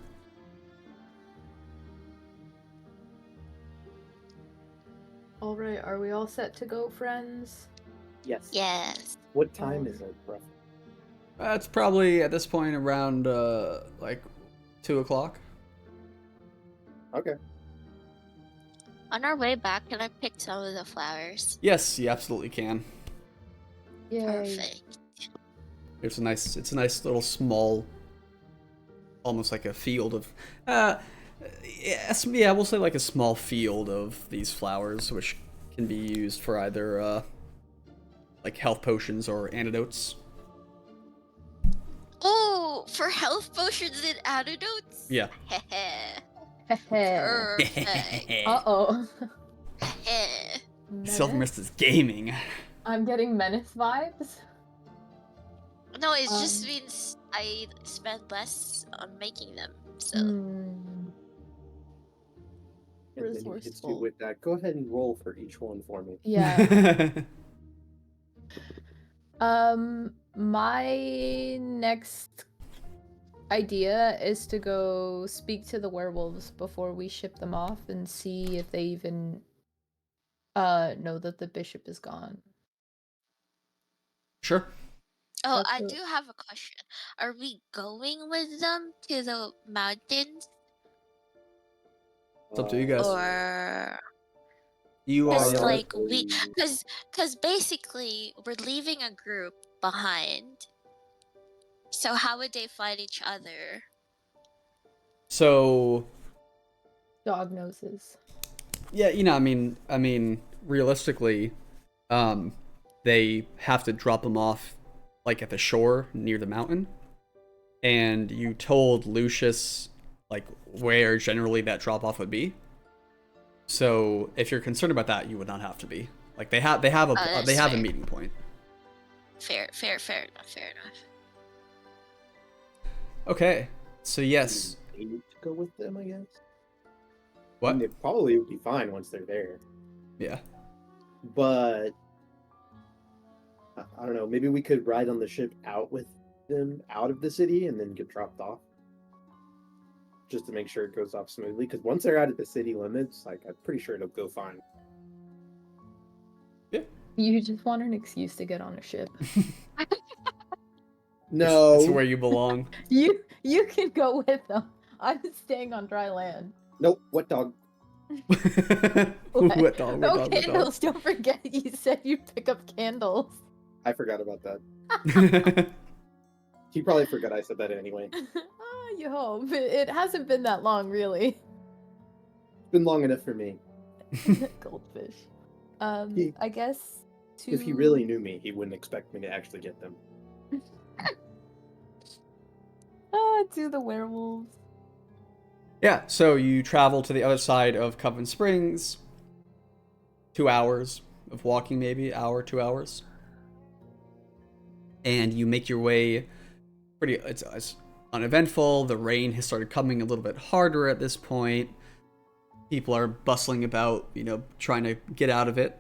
All right, are we all set to go, friends? Yes. Yes. What time is it, roughly? It's probably at this point around like 2 o'clock. Okay. On our way back, can I pick some of the flowers? Yes, you absolutely can. Yay. Perfect. It's a nice little small, almost like a field of, yes, yeah, we'll say like a small field of these flowers, which can be used for either, like health potions or antidotes. Oh, for health potions and antidotes? Yeah. Perfect. Uh-oh. Silver Menace? Mist is gaming. I'm getting menace vibes. No, it just Um, means I spend less on making them. So Hmm. And then he hits you Resourceful. with that. Go ahead and roll for each one for me. Yeah. My next idea is to go speak to the werewolves before we ship them off and see if they even know that the bishop is gone. Sure. oh, That's I a- do have a question. Are we going with them to the mountains, It's up to you guys. or You Because are. like we, honestly- because basically we're leaving a group behind. So how would they find each other? So, Dog noses. yeah, I mean, realistically, they have to drop them off, like at the shore near the mountain. And you told Lucius like where generally that drop off would be. So if you're concerned about that, you would not have to be. Like they have that's a fair. meeting point. Fair enough. Okay, so yes, We need to go with them, I guess. what? I mean, they probably would be fine once they're there, Yeah, but I don't know. Maybe we could ride on the ship out with them out of the city and then get dropped off, just to make sure it goes off smoothly. Because once they're out of the city limits, like I'm pretty sure it'll go fine. You just want an excuse to get on a ship. No, it's where you belong. You can go with them. I'm staying on dry land. nope. What dog? What dog? Oh, candles! Don't forget, you said you'd pick up candles. I forgot about that. He probably forgot I said that anyway. You hope. It hasn't been that long, really. It's been long enough for me. Goldfish. He- I guess to... If he really knew me, he wouldn't expect me to actually get them. to the werewolves. Yeah, so you travel to the other side of Coven Springs. 2 hours of walking, maybe hour, 2 hours, and you make your way. It's uneventful. The rain has started coming a little bit harder at this point. People are bustling about, trying to get out of it,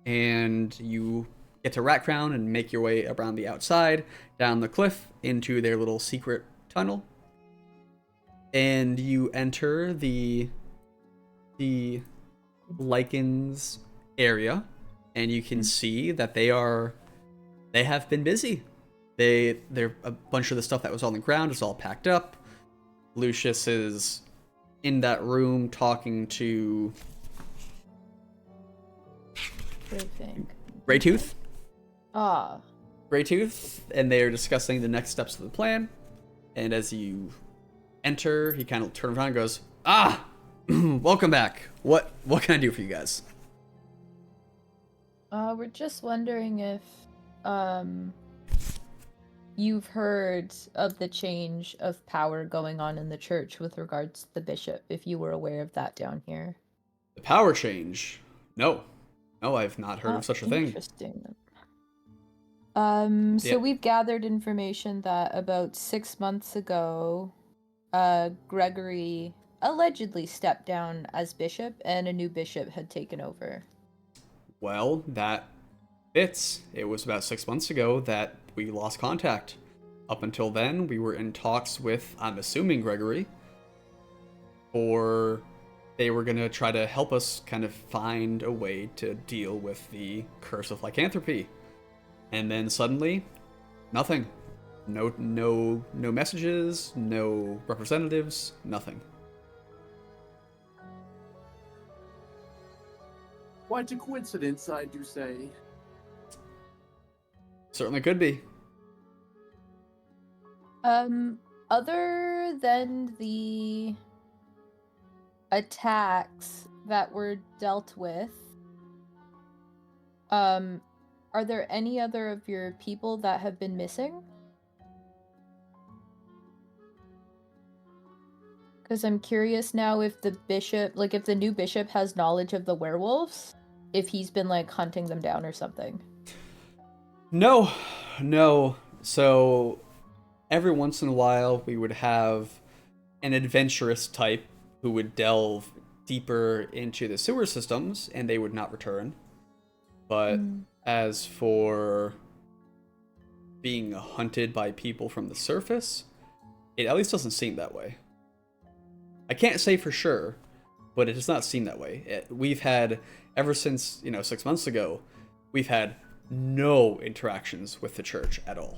and you get to Rat Crown and make your way around the outside, down the cliff, into their little secret tunnel. And you enter the lichens area, and you can see that they have been busy. They're a bunch of the stuff that was on the ground is all packed up. Lucius is in that room talking to Greytooth. Greytooth, and they are discussing the next steps of the plan. And as you enter, he kind of turns around and goes, welcome back. What can I do for you guys? We're just wondering if you've heard of the change of power going on in the church with regards to the bishop, if you were aware of that down here. The power change? No, I've not heard of such a thing. Interesting. So Yeah. we've gathered information that about 6 months ago, Gregory allegedly stepped down as bishop and a new bishop had taken over. Well, that fits. It was about 6 months ago that we lost contact. Up until then, we were in talks with, I'm assuming, Gregory, or they were going to try to help us kind of find a way to deal with the curse of lycanthropy. And then suddenly, nothing. No messages, no representatives, nothing. Quite a coincidence, I do say. Certainly could be. Other than the attacks that were dealt with, are there any other of your people that have been missing? Because I'm curious now if the bishop, if the new bishop has knowledge of the werewolves, if he's been, hunting them down or something. No. So, every once in a while, we would have an adventurous type who would delve deeper into the sewer systems, and they would not return. But as for being hunted by people from the surface, it at least doesn't seem that way. I can't say for sure, but it does not seem that way. We've had, ever since, 6 months ago, we've had no interactions with the church at all.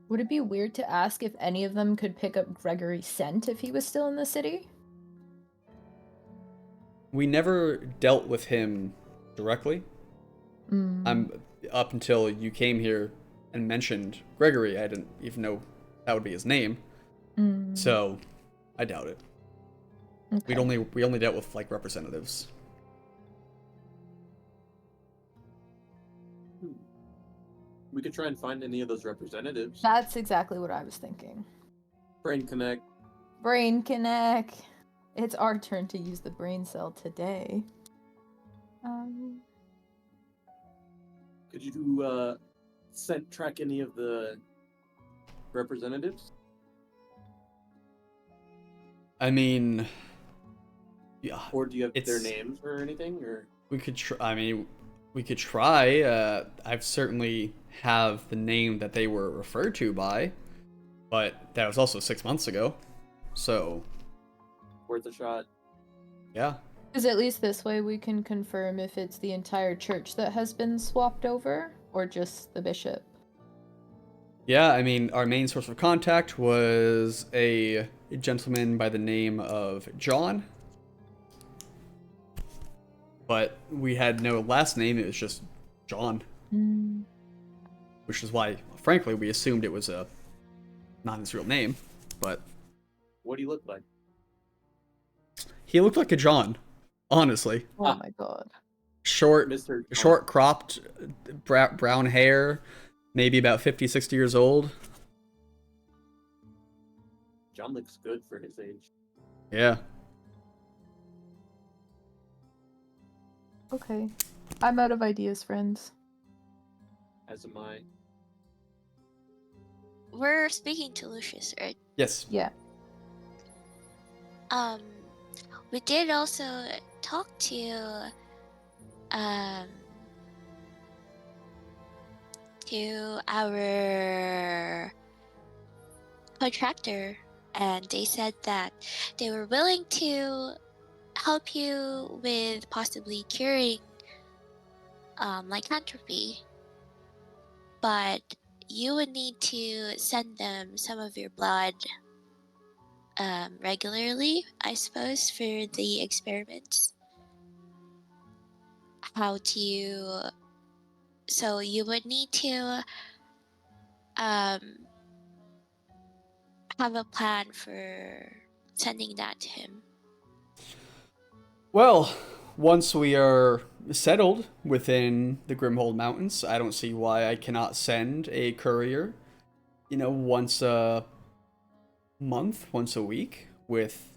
Would it be weird to ask if any of them could pick up Gregory's scent if he was still in the city? We never dealt with him directly. Up until you came here and mentioned Gregory, I didn't even know that would be his name. So, I doubt it. Okay. We only dealt with representatives. We could try and find any of those representatives. That's exactly what I was thinking. Brain connect. Brain connect. It's our turn to use the brain cell today. Could you track any of the representatives? I mean, yeah, Or do you have their It's- names or anything? Or we could try. I mean, we could try. I've certainly have the name that they were referred to by, but that was also 6 months ago. So worth a shot? yeah, Because at least this way we can confirm if it's the entire church that has been swapped over or just the bishop. yeah. I mean, our main source of contact was a gentleman by the name of John, but we had no last name. It was just John, which is why, frankly, we assumed it was not his real name. But What do you look like? he looked like a John, honestly. Oh my god. Short, Mr. John. short cropped brown hair, maybe about 50, 60 years old. John looks good for his age. Yeah. Okay. I'm out of ideas, friends. As am I. We're speaking to Lucius, right? Yes. Yeah. We did also talk to our contractor, and they said that they were willing to help you with possibly curing lycanthropy, but you would need to send them some of your blood regularly, I suppose, for the experiments. So you would need to have a plan for sending that to him. Well, once we are settled within the Grimhold Mountains, I don't see why I cannot send a courier, once a month, once a week with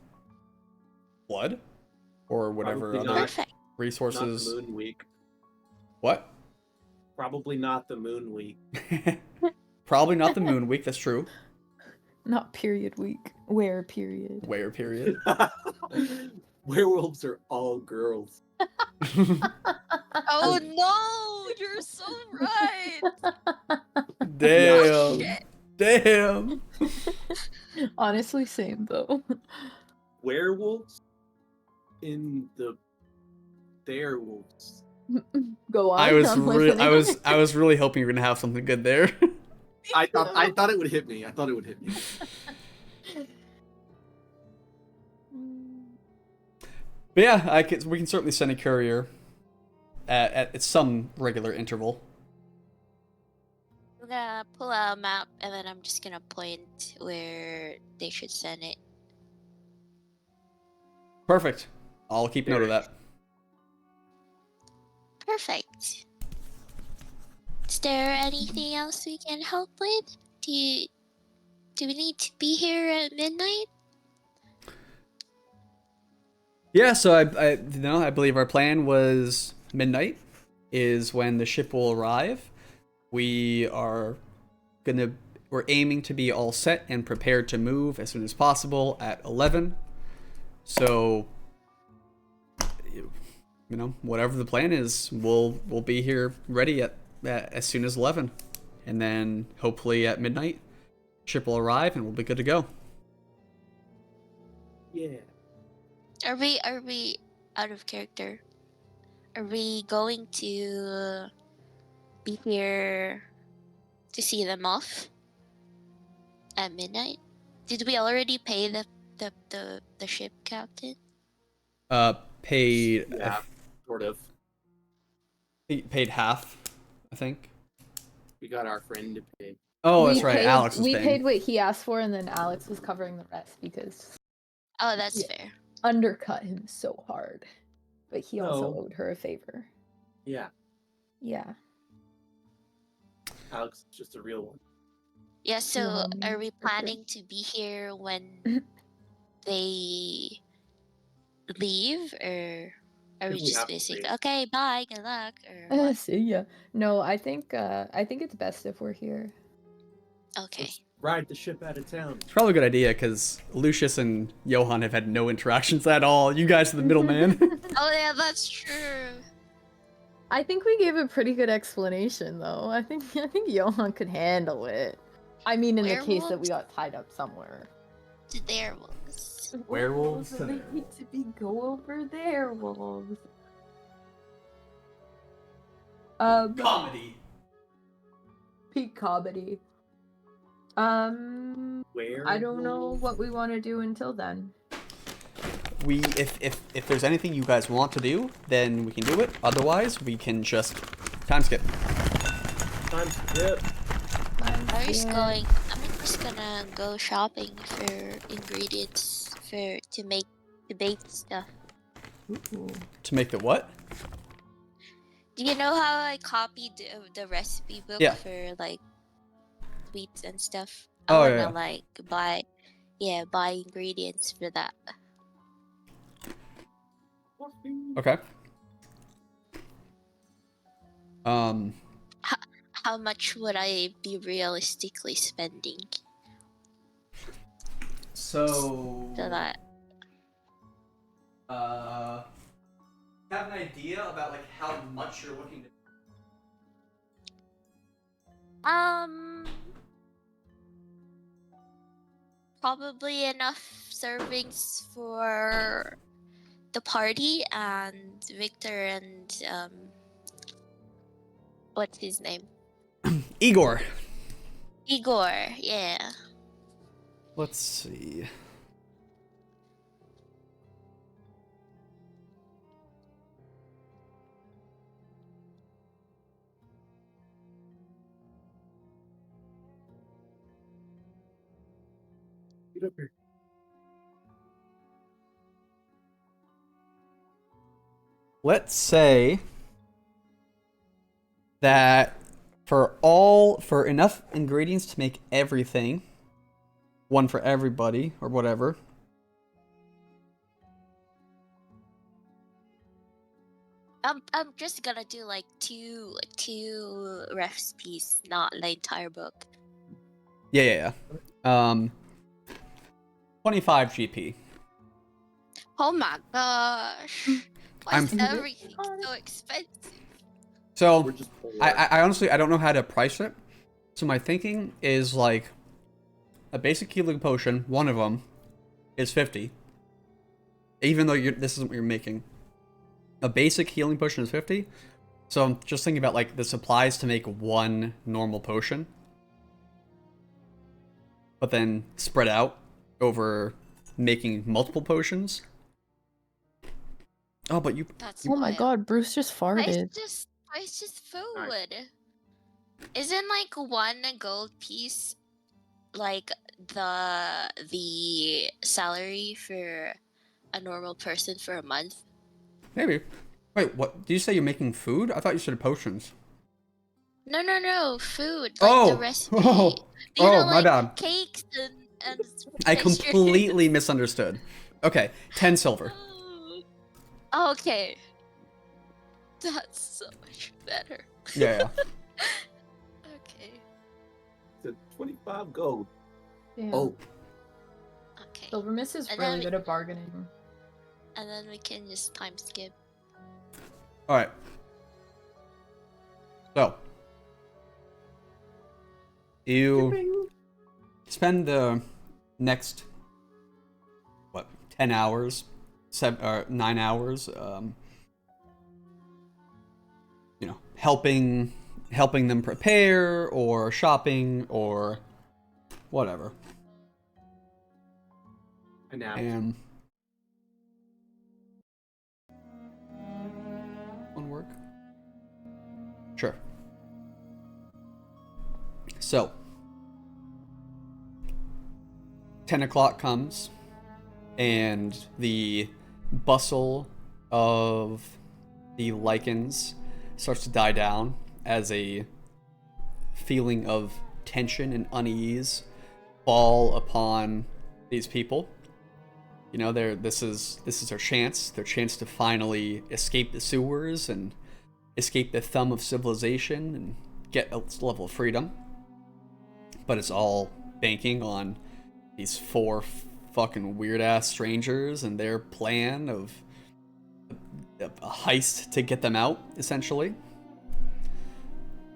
blood or whatever Probably other not. Perfect. resources. Not the moon week. What? Probably not the moon week. Probably not the moon week, that's true. Not period week. Where period. Where period. Werewolves are all girls. Oh no, you're so right. Damn. Shit. Damn. Honestly, same though. Werewolves in the werewolves. Go on. I was I'm really listening. I was really hoping you were gonna have something good there. I thought it would hit me. I thought it would hit me. But yeah, we can certainly send a courier at some regular interval. I'm gonna pull out a map and then I'm just gonna point where they should send it. Perfect. I'll keep note of that. Perfect. Is there anything else we can help with? Do we need to be here at midnight? Yeah, so I believe our plan was midnight is when the ship will arrive. We're aiming to be all set and prepared to move as soon as possible at 11. So, whatever the plan is, we'll be here ready at as soon as 11, and then hopefully at midnight, ship will arrive and we'll be good to go. Yeah. Are we out of character? Are we going to be here to see them off at midnight? Did we already pay the ship captain? Paid Yeah, sort of. paid half, I think. We got our friend to pay. Oh, that's right. Alex was we paying. paid what he asked for, and then Alex was covering the rest because Oh, that's Yeah. fair. undercut him so hard. But he also No. owed her a favor. Yeah, Yeah. Alex is just a real one. Yeah, so Yeah, are we okay. planning to be here when they leave, or are we If we just have to basically be. okay, bye, good luck, or what? See ya. No, I think it's best if we're here. Okay. Let's ride the ship out of town. It's probably a good idea because Lucius and Johan have had no interactions at all. You guys are the middleman. Oh yeah, that's true. I think we gave a pretty good explanation, though. I think Johan could handle it. I mean, in the case that we got tied up somewhere. To their wolves. Werewolves They need to be go over there, wolves. Comedy. Peak comedy. Where? I don't know what we want to do until then. We if there's anything you guys want to do, then we can do it. Otherwise, we can just time skip. Time skip. I'm just gonna go shopping for ingredients to make the baked stuff. Ooh. To make the what? Do you know how I copied the recipe book Yeah. for like sweets and stuff? Oh, I yeah, wanna like buy ingredients for that. Okay. Um. How much would I be realistically spending So. for that? Have an idea about like how much you're looking to. Probably enough servings for the party and Victor and what's his name? Igor. Igor, yeah. Let's see. Get up here. Let's say that for enough ingredients to make everything, one for everybody or whatever. I'm just gonna do like two recipes, not the entire book. Yeah. 25 GP. Oh my gosh. Why I'm- is everything so expensive? So We're just poor. I honestly I don't know how to price it. So my thinking is like a basic healing potion, one of them is 50. Even though this isn't what you're making. A basic healing potion is 50. So I'm just thinking about like the supplies to make one normal potion. But then spread out over making multiple potions. Oh, but you That's Oh my wild. god, Bruce just farted. It's just food. Isn't like one gold piece like the salary for a normal person for a month? maybe. Wait, what? Did you say you're making food? I thought you said potions. No, food. Like Oh! the recipe. Oh! You know, Oh, my like bad. cakes and I pastries. completely misunderstood. Okay, 10 silver. Oh, okay. That's so much better. Yeah. Okay. It's a 25 gold. Damn. Oh, Okay. Silver Miss is And really then good at bargaining. And then we can just time skip. Alright. So. You spend the next, 10 hours, 9 hours, helping them prepare, or shopping, or whatever. and now And one work? Sure. So 10 o'clock comes, and the bustle of the lichens starts to die down as a feeling of tension and unease fall upon these people. You know, this is their chance to finally escape the sewers and escape the thumb of civilization and get a level of freedom. But it's all banking on these 4 fucking weird ass strangers and their plan of a heist to get them out, essentially.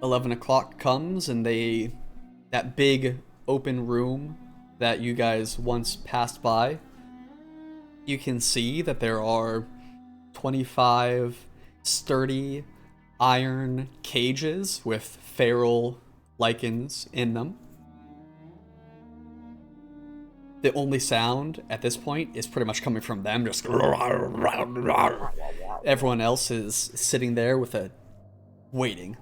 11 o'clock comes and that big open room that you guys once passed by, you can see that there are 25 sturdy iron cages with feral lichens in them. The only sound at this point is pretty much coming from them, just everyone else is sitting there with waiting,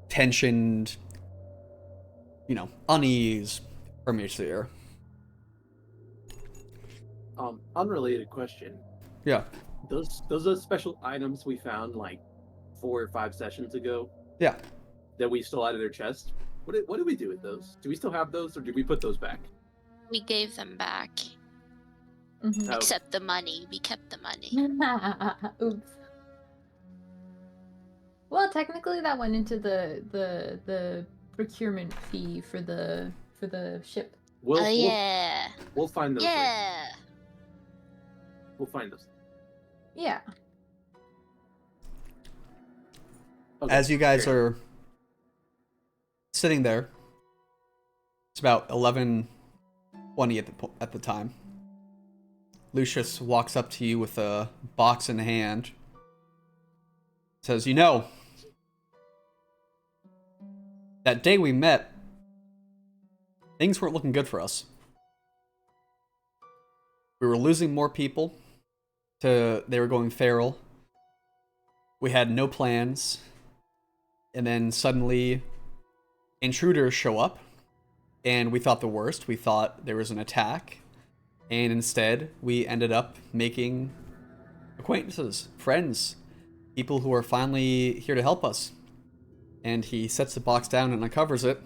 tensioned, unease permeates the air. Unrelated question. Yeah. Those are special items we found like 4 or 5 sessions ago. Yeah. That we stole out of their chest. What did we do with those? Do we still have those, or did we put those back? We gave them back. Mhm. Oh. Except the money. We kept the money. Oops. Well, technically that went into the procurement fee for the ship. We'll, Oh yeah. we'll find those. later. Yeah. We'll find those. Yeah. Okay, As you guys great. are sitting there, it's about 11:20 at the time. Lucius walks up to you with a box in hand. Says, that day we met, things weren't looking good for us. We were losing more people they were going feral. We had no plans. And then suddenly intruders show up, and we thought the worst. We thought there was an attack, and instead we ended up making acquaintances, friends, people who are finally here to help us. And he sets the box down and uncovers it,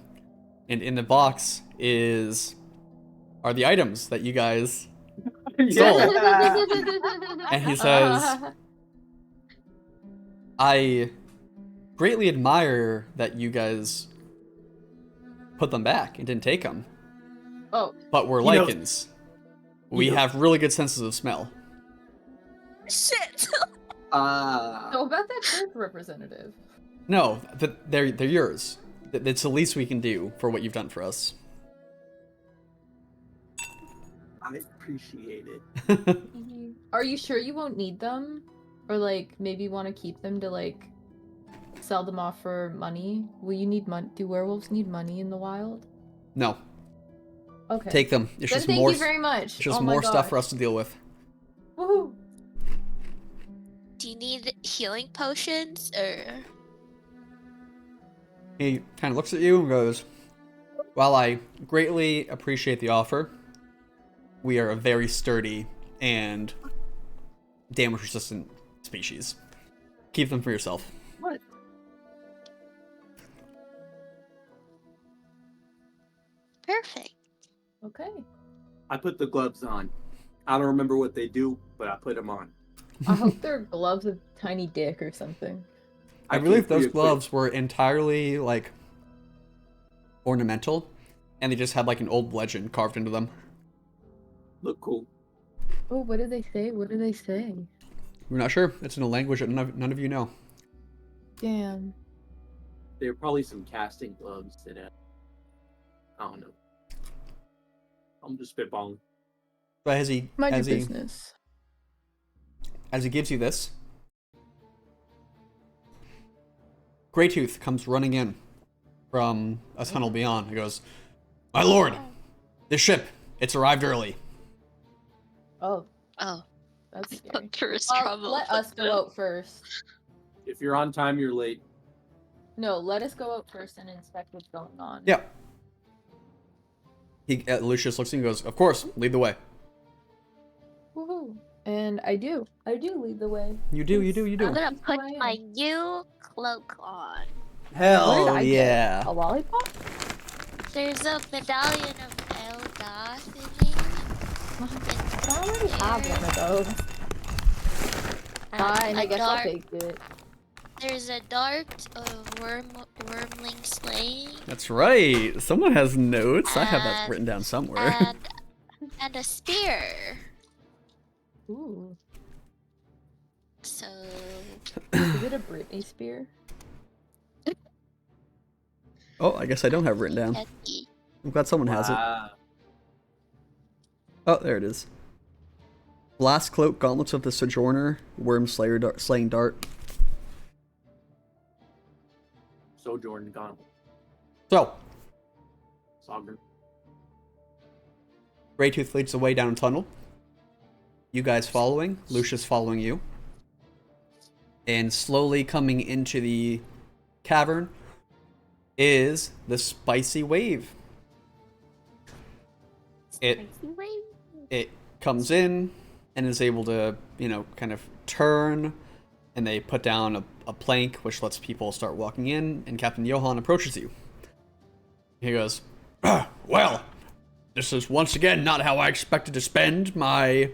and in the box are the items that you guys stole. And he says, I greatly admire that you guys put them back and didn't take them. Oh, But we're He knows- lichens. We knows. have really good senses of smell. Shit. so about that birth representative. No, they're yours. It's the least we can do for what you've done for us. I appreciate it. Are you sure you won't need them? Or like maybe want to keep them to like sell them off for money? Will you need money? Do werewolves need money in the wild? No, Okay. take them. It's Then just thank more. you very much. It's just Oh my more stuff for gosh. us to deal with. Woohoo. Do you need healing potions or? He kind of looks at you and goes, "While I greatly appreciate the offer, we are a very sturdy and damage-resistant species. Keep them for yourself." What? Perfect. Okay. I put the gloves on. I don't remember what they do, but I put them on. I hope they're gloves with tiny dick or something. I feel believe those pre-equipped. gloves were entirely like ornamental, and they just had like an old legend carved into them. Look cool. Oh, what did they say? What did they say? We're not sure. It's in a language that none of you know. Damn. They're probably some casting gloves that I don't know. I'm just spitballing. But as he Mind as your he business. as he gives you this, Greytooth comes running in from a tunnel beyond. He goes, "My lord, this ship, it's arrived early." Oh, Oh, that's scary. first Well, trouble. let us go out first. If you're on time, you're late. No, let us go out first and inspect what's going on. Yeah. Lucius looks at you and goes, "Of course, lead the way." Woohoo. And I do. I do lead the way. You do. I'm gonna That's put who I am. my new cloak on. Hell What did I yeah. get? A lollipop? There's a medallion of Elgoth, I think. I already have one of those. Fine, I guess I'll take it. There's a dart of wormling slaying. That's right. Someone has notes. I have that written down somewhere. And a spear. Ooh. So Is it a Britney spear? Oh, I guess I don't have it written down. heavy. I'm glad someone has it. Wow. Oh, there it is. Blast Cloak, Gauntlets of the Sojourner, Worm Slayer, Slaying Dart. Sojourn Gauntlet. So, Sovereign. Greytooth leads the way down a tunnel. You guys following, Lucius following you. And slowly coming into the cavern is the Spicy Wave. It comes in and is able to, kind of turn, and they put down a plank which lets people start walking in, and Captain Johann approaches you. He goes, well, this is once again not how I expected to spend my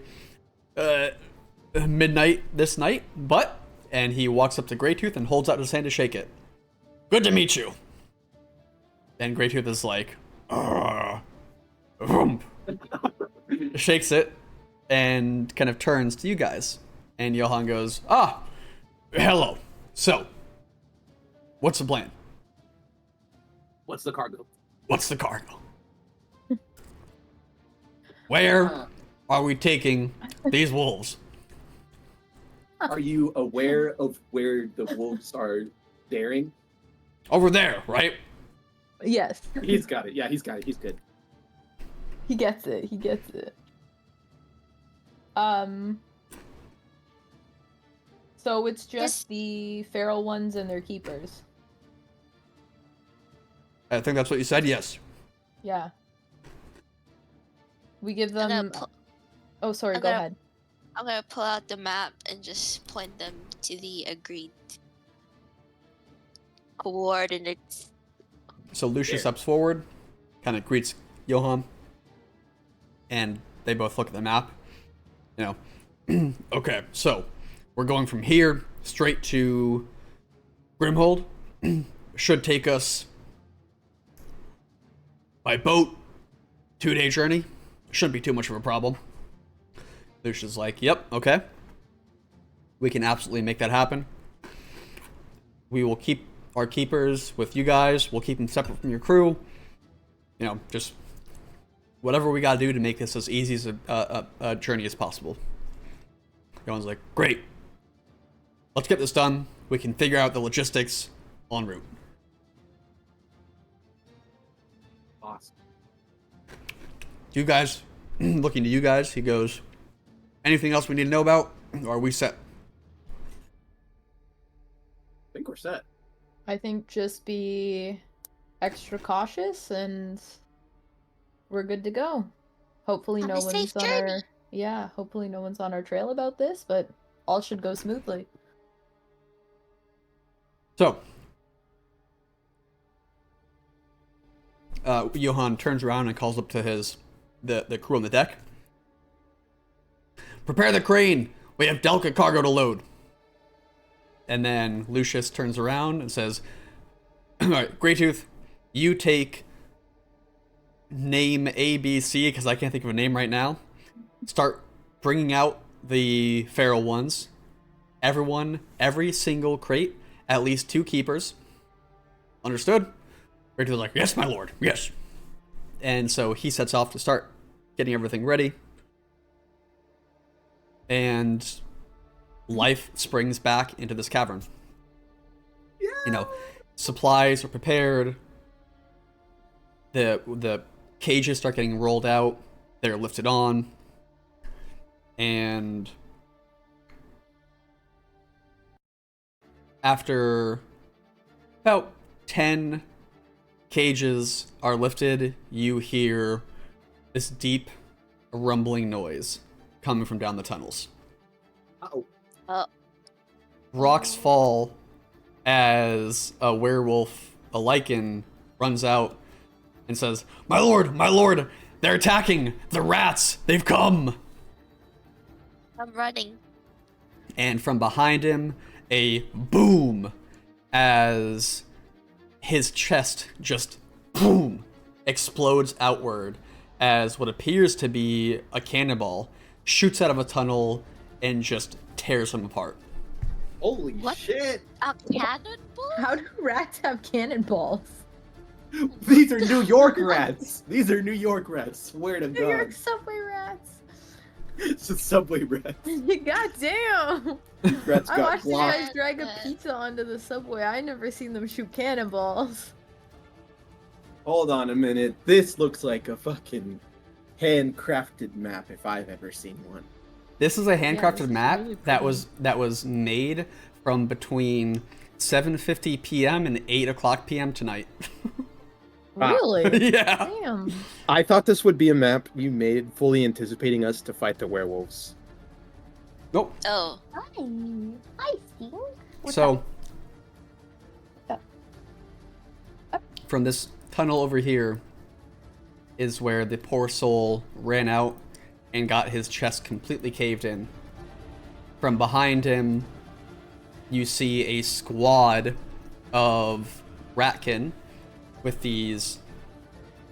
midnight this night, but... And he walks up to Greytooth and holds out his hand to shake it. Good to meet you. And Greytooth is like, shakes it and kind of turns to you guys. And Johann goes, hello. So, what's the plan? What's the cargo? What's the cargo? Where are we taking these wolves? Are you aware of where the wolves are daring? Over there, right? Yes. He's got it. Yeah, he's got it. He's good. He gets it. He gets it. So it's just the feral ones and their keepers. I think that's what you said, yes. Yeah. We give them... Oh, sorry, I'm go gonna- ahead. I'm gonna pull out the map and just point them to the agreed coordinates. So Lucius steps forward, kind of greets Johann, and they both look at the map. Okay, so we're going from here straight to Grimhold. Should take us by boat, 2-day journey. Shouldn't be too much of a problem. Lucius is like, yep, okay. We can absolutely make that happen. We will keep our keepers with you guys. We'll keep them separate from your crew. Just whatever we gotta do to make this as easy as a journey as possible. Johan's like, great. Let's get this done. We can figure out the logistics en route. Awesome. You guys, looking to you guys, he goes, anything else we need to know about? Or are we set? I think we're set. I think just be extra cautious and we're good to go. Hopefully Have no a safe one's on our... journey. Yeah, hopefully no one's on our trail about this, but all should go smoothly. So, Johann turns around and calls up to the crew on the deck. Prepare the crane. We have delicate cargo to load. And then Lucius turns around and says, all right, Greytooth, you take name ABC, because I can't think of a name right now. Start bringing out the feral ones. Everyone, every single crate, at least 2 keepers. Understood? Greytooth's like, yes, my lord, yes. And so he sets off to start getting everything ready. And life springs back into this cavern. Yeah. Supplies are prepared. The cages start getting rolled out. They're lifted on. And after about 10 cages are lifted, you hear this deep rumbling noise coming from down the tunnels. Uh-oh. Oh, Rocks fall as a werewolf, a lichen, runs out and says, my lord, they're attacking! The rats! They've come!" I'm running. And from behind him, a boom as his chest just boom explodes outward as what appears to be a cannonball shoots out of a tunnel and just tears him apart. Holy What? shit! A cannonball? How do rats have cannonballs? These are New York rats. These are New York rats. Swear to New York God. subway rats. It's just subway rats. God damn! Rats I got watched you blocked. guys drag a pizza onto the subway. I never seen them shoot cannonballs. Hold on a minute. This looks like a fucking handcrafted map if I've ever seen one. This is a handcrafted this is map really that pretty. was made from between 7:50 p.m. and 8 o'clock p.m. tonight. Wow. Really? Yeah. Damn. I thought this would be a map you made fully anticipating us to fight the werewolves. Nope. Oh. Hi, Steve. So What's from this tunnel over here is where the poor soul ran out and got his chest completely caved in. From behind him, you see a squad of ratkin with these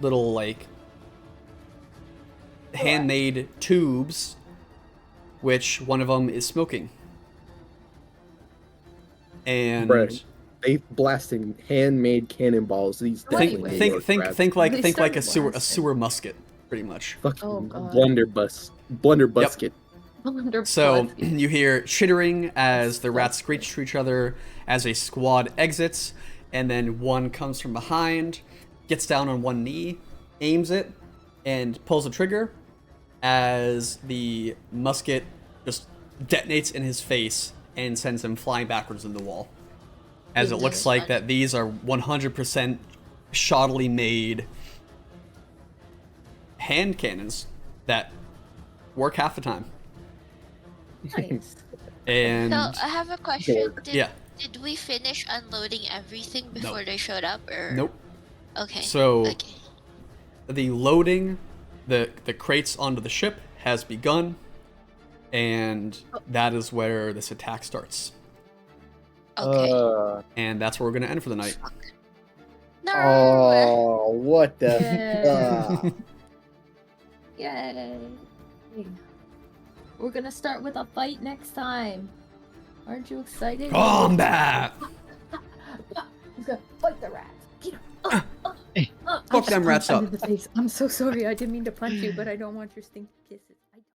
little, like, handmade tubes, which one of them is smoking. And Right. They blasting handmade cannonballs. These Wait, definitely New think York think rats. think like They think like a started sewer blasting. musket, pretty much. Fucking Oh, God. blunderbusket. So you hear chittering as the rats screech to each other as a squad exits, and then one comes from behind, gets down on one knee, aims it, and pulls the trigger as the musket just detonates in his face and sends him flying backwards in the wall. As it looks like that these are 100% shoddily made hand cannons that work half the time. Nice. And So I have a question. yeah, Did we finish unloading everything before they showed up, or? nope. Okay. So Okay. the loading the crates onto the ship has begun, and that is where this attack starts. Okay. And that's where we're gonna end for the night. No. Oh, what the? Yeah. Yay! We're gonna start with a fight next time. Aren't you excited? Combat! He's gonna fight the rats. Get him. Fuck them rats up. Under the face. I'm so sorry. I didn't mean to punch you, but I don't want your stinky kisses.